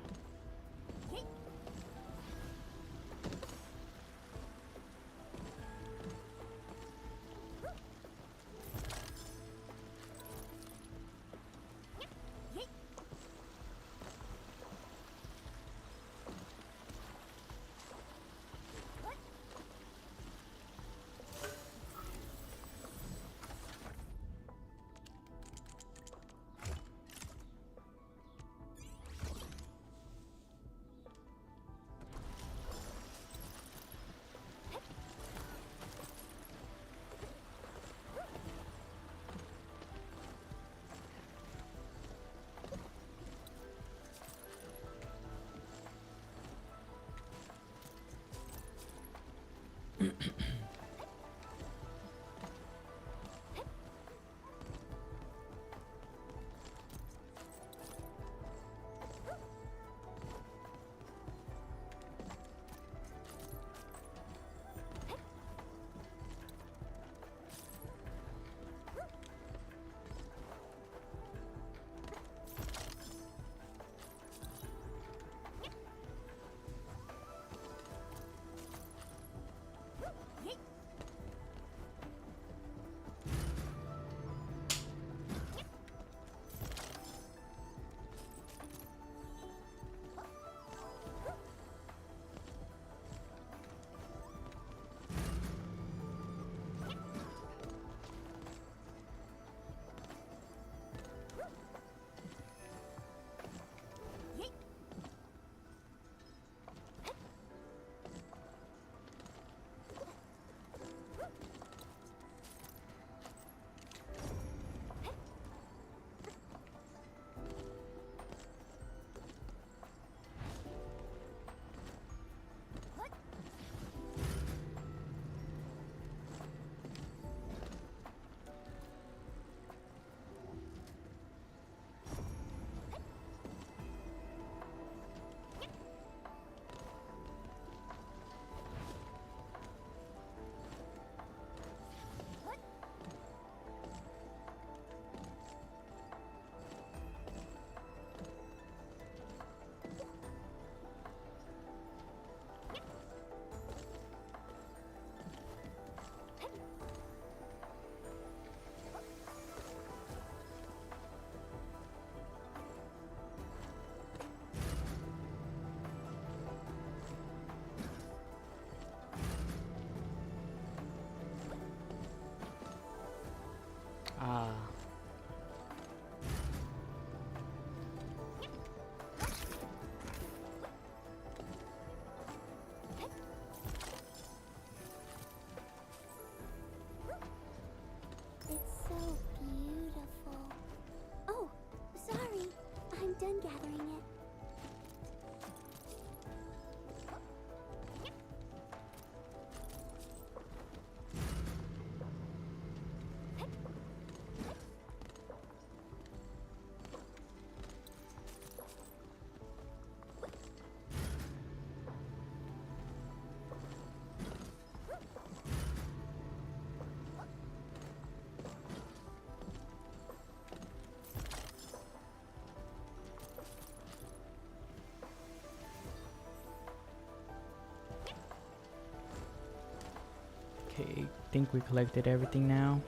Okay, think we collected everything now.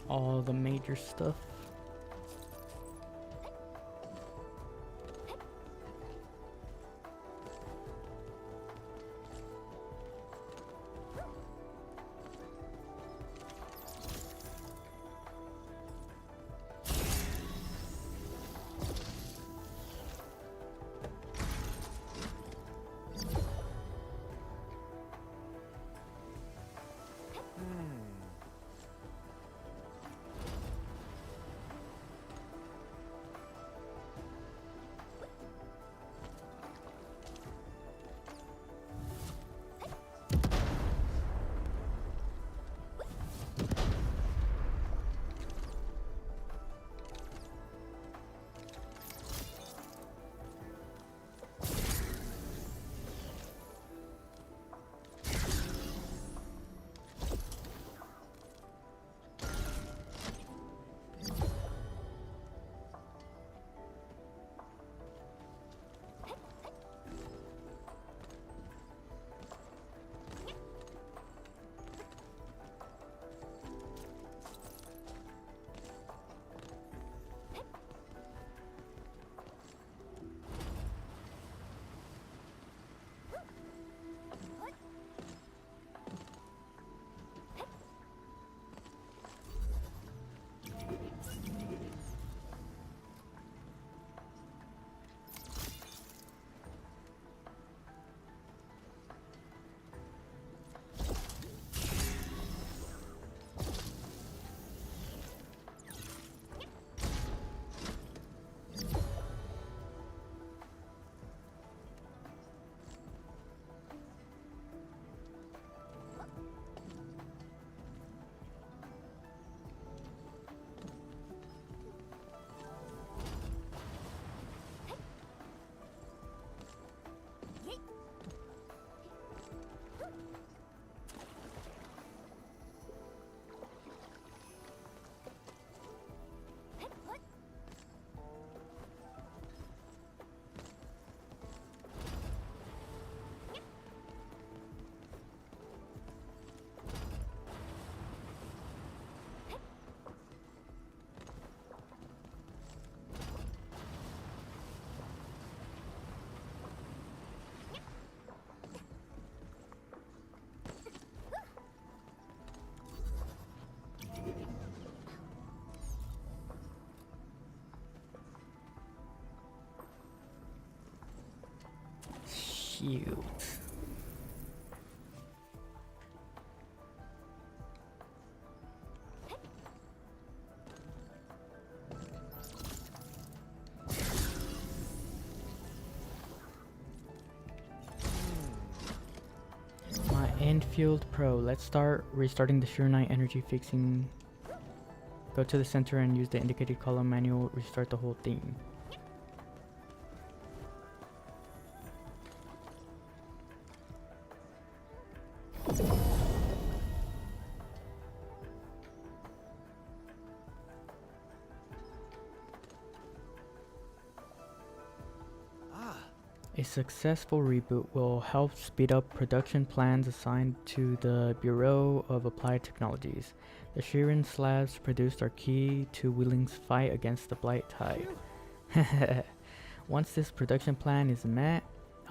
All the major stuff. Shoot. My Endfield Pro. Let's start restarting the Sure Knight energy fixing. Go to the center and use the indicated column manual. Restart the whole thing. A successful reboot will help speed up production plans assigned to the Bureau of Applied Technologies. The Shirin slabs produced are key to Wheeling's fight against the Blight Tide. Once this production plan is met,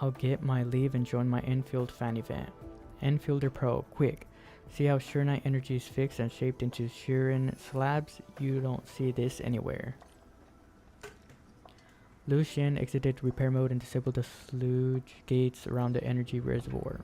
I'll get my leave and join my Enfield fan event. Enfielder Pro, quick! See how Sure Knight energy is fixed and shaped into Shirin slabs? You don't see this anywhere. Lucian exited repair mode and disabled the sludge gates around the energy reservoir.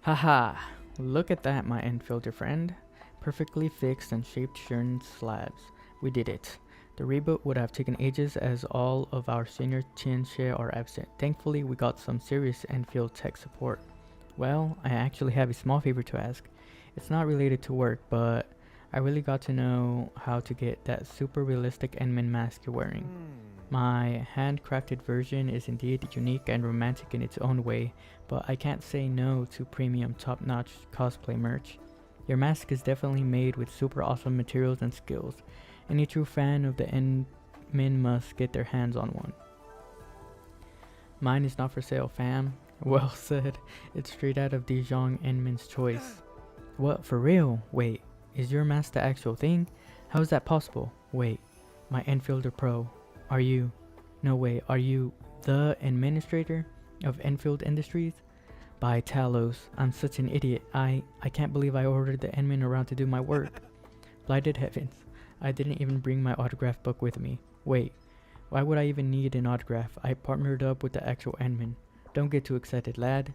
Haha, look at that, my Enfielder friend. Perfectly fixed and shaped Shirin slabs. We did it. The reboot would have taken ages as all of our senior Tianxie are absent. Thankfully, we got some serious Enfield tech support. Well, I actually have a small favor to ask. It's not related to work, but I really got to know how to get that super realistic Endman mask you're wearing. My handcrafted version is indeed unique and romantic in its own way, but I can't say no to premium top-notch cosplay merch. Your mask is definitely made with super awesome materials and skills. Any true fan of the Endman must get their hands on one. Mine is not for sale, fam. Well said. It's straight out of Dijon Endman's choice. What, for real? Wait, is your mask the actual thing? How is that possible? Wait, my Enfielder Pro. Are you? No way, are you the administrator of Enfield Industries? By Talos, I'm such an idiot. I can't believe I ordered the Endman around to do my work. Blighted heavens, I didn't even bring my autograph book with me. Wait, why would I even need an autograph? I partnered up with the actual Endman. Don't get too excited, lad.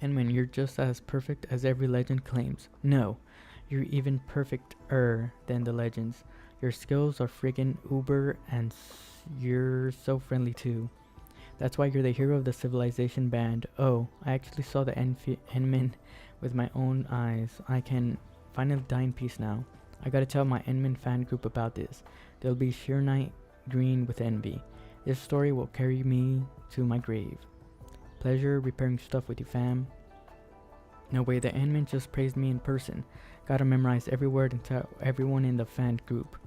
Endman, you're just as perfect as every legend claims. No, you're even perfecter than the legends. Your skills are friggin' uber and you're so friendly too. That's why you're the hero of the Civilization band. Oh, I actually saw the Endman with my own eyes. I can finally die in peace now. I gotta tell my Endman fan group about this. They'll be sheer night green with envy. This story will carry me to my grave. Pleasure repairing stuff with you, fam. No way, the Endman just praised me in person. Gotta memorize every word and tell everyone in the fan group.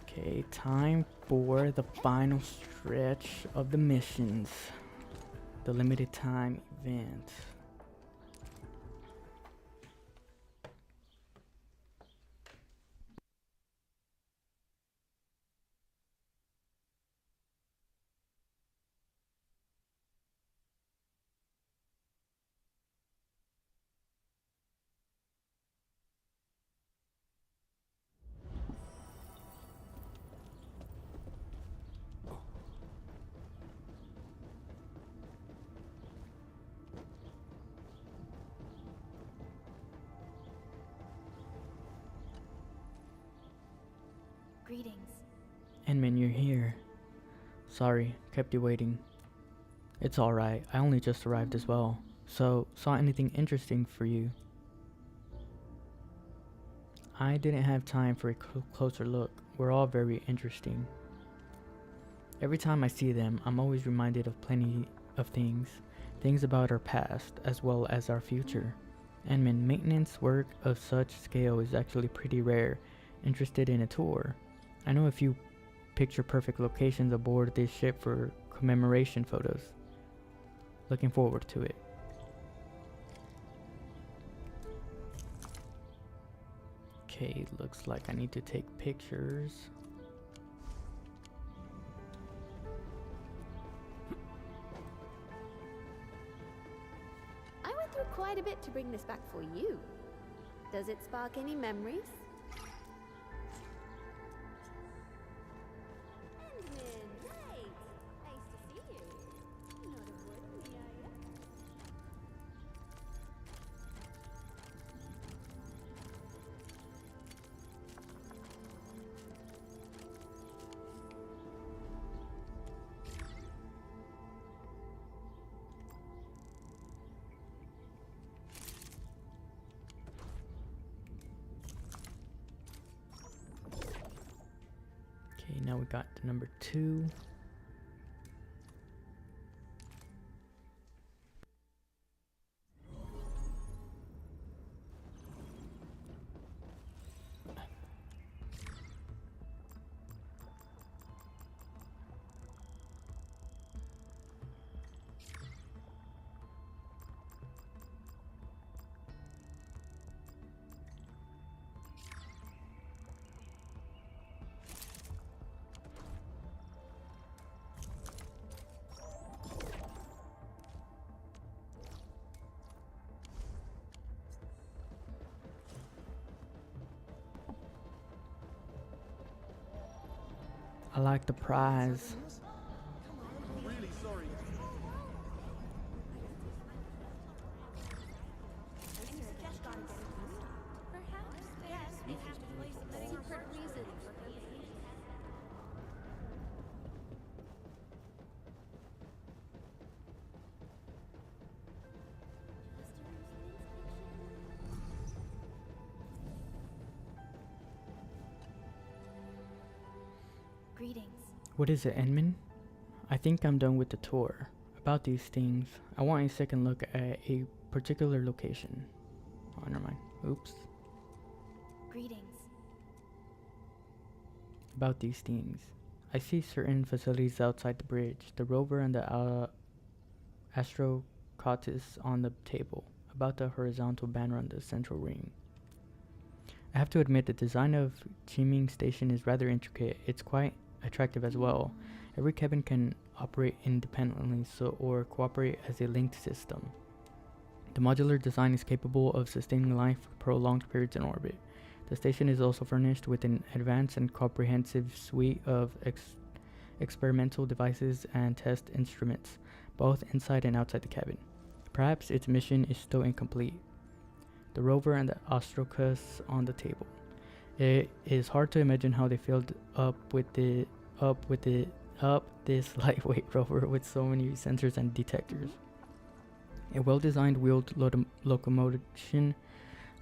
Okay, time for the final stretch of the missions. The limited time event. Greetings. Endman, you're here. Sorry, kept you waiting. It's alright, I only just arrived as well. So, saw anything interesting for you? I didn't have time for a closer look. We're all very interesting. Every time I see them, I'm always reminded of plenty of things. Things about our past, as well as our future. Endman, maintenance work of such scale is actually pretty rare. Interested in a tour? I know a few picture-perfect locations aboard this ship for commemoration photos. Looking forward to it. Okay, looks like I need to take pictures. I went through quite a bit to bring this back for you. Does it spark any memories? Okay, now we got to number 2. I like the prize. I'm really sorry. Greetings. What is it, Enman? I think I'm done with the tour. About these things, I want a second look at a particular location. Oh, never mind. Oops. Greetings. About these things, I see certain facilities outside the bridge, the rover and the astrocotis on the table, about the horizontal banner on the central ring. I have to admit the design of Qiming Station is rather intricate. It's quite attractive as well. Every cabin can operate independently or cooperate as a linked system. The modular design is capable of sustaining life for prolonged periods in orbit. The station is also furnished with an advanced and comprehensive suite of experimental devices and test instruments, both inside and outside the cabin. Perhaps its mission is still incomplete. The rover and the Ostrocus on the table. It is hard to imagine how they filled up this lightweight rover with so many sensors and detectors. A well-designed wheeled locomotion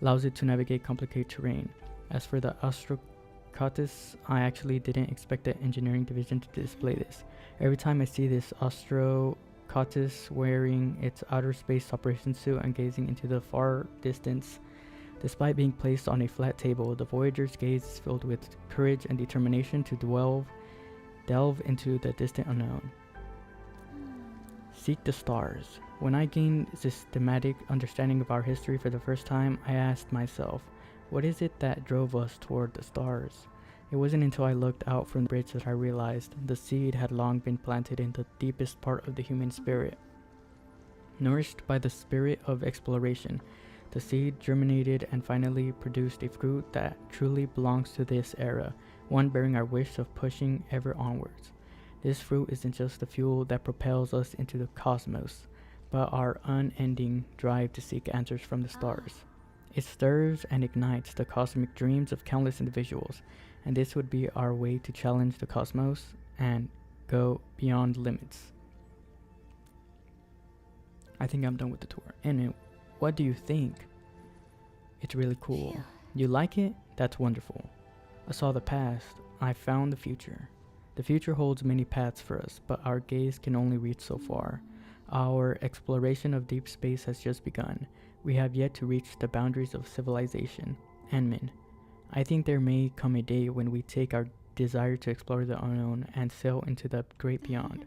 allows it to navigate complicated terrain. As for the Astrocotis, I actually didn't expect the engineering division to display this. Every time I see this Astrocotis wearing its outer space operation suit and gazing into the far distance, despite being placed on a flat table, the Voyager's gaze is filled with courage and determination to delve into the distant unknown. Seek the stars. When I gained systematic understanding of our history for the first time, I asked myself, what is it that drove us toward the stars? It wasn't until I looked out from the bridge that I realized the seed had long been planted in the deepest part of the human spirit. Nourished by the spirit of exploration, the seed germinated and finally produced a fruit that truly belongs to this era, one bearing our wish of pushing ever onwards. This fruit isn't just the fuel that propels us into the cosmos, but our unending drive to seek answers from the stars. It stirs and ignites the cosmic dreams of countless individuals, and this would be our way to challenge the cosmos and go beyond limits. I think I'm done with the tour. And what do you think? It's really cool. You like it? That's wonderful. I saw the past. I found the future. The future holds many paths for us, but our gaze can only reach so far. Our exploration of deep space has just begun. We have yet to reach the boundaries of civilization. Enman, I think there may come a day when we take our desire to explore the unknown and sail into the great beyond.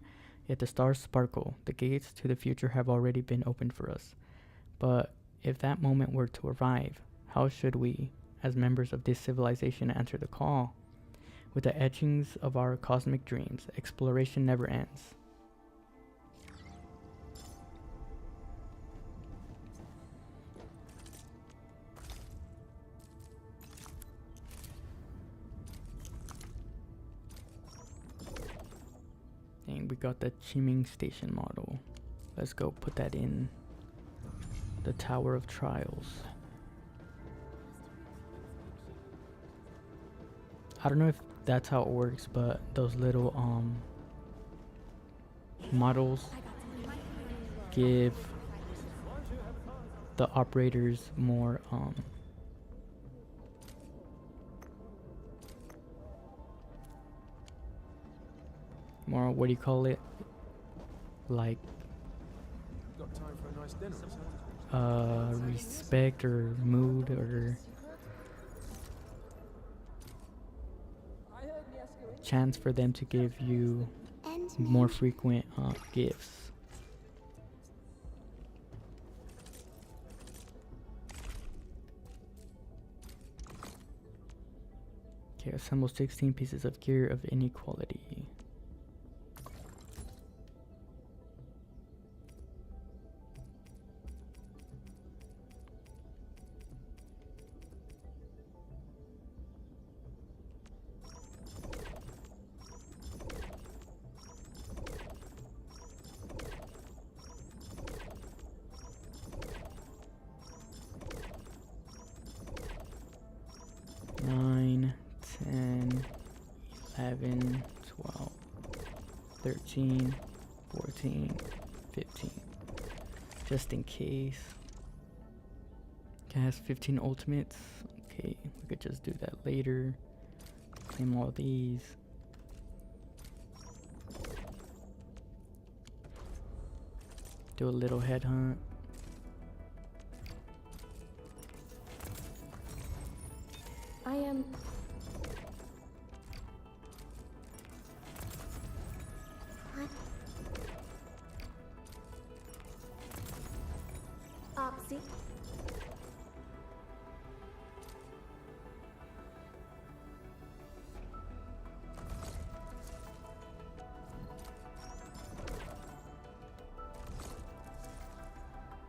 Yet the stars sparkle. The gates to the future have already been opened for us. But if that moment were to arrive, how should we, as members of this civilization, answer the call? With the etchings of our cosmic dreams, exploration never ends. Dang, we got the Qiming Station model. Let's go put that in the Tower of Trials. I don't know if that's how it works, but those little models give the operators more what do you call it, like Got time for a nice dinner, respect or mood or chance for them to give you more frequent gifts. Okay, assemble 16 pieces of gear of any quality. Nine, 10, 11, 12, 13, 14, 15. Just in case. Okay, has 15 ultimates. Okay, we could just do that later. Claim all these. Do a little headhunt. I am... What? Oxy?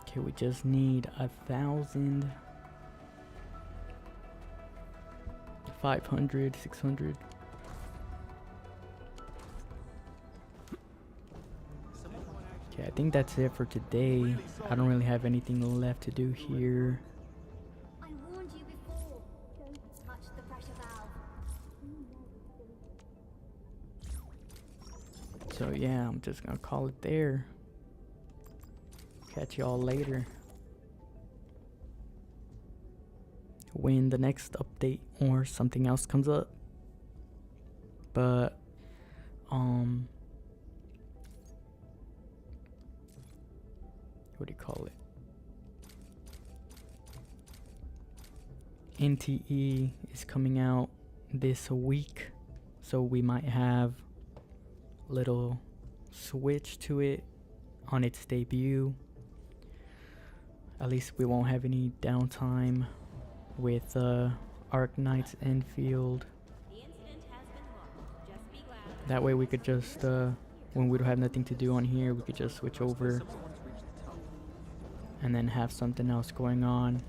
Okay, we just need 1,000. 500, 600. Okay, I think that's it for today. I don't really have anything left to do here. I warned you before. Don't touch the pressure valve. So yeah, I'm just gonna call it there. Catch y'all later when the next update or something else comes up. But what do you call it? NTE is coming out this week, so we might have a little switch to it on its debut. At least we won't have any downtime with Arknights Endfield. That way we could just, when we don't have nothing to do on here, we could just switch over and then have something else going on.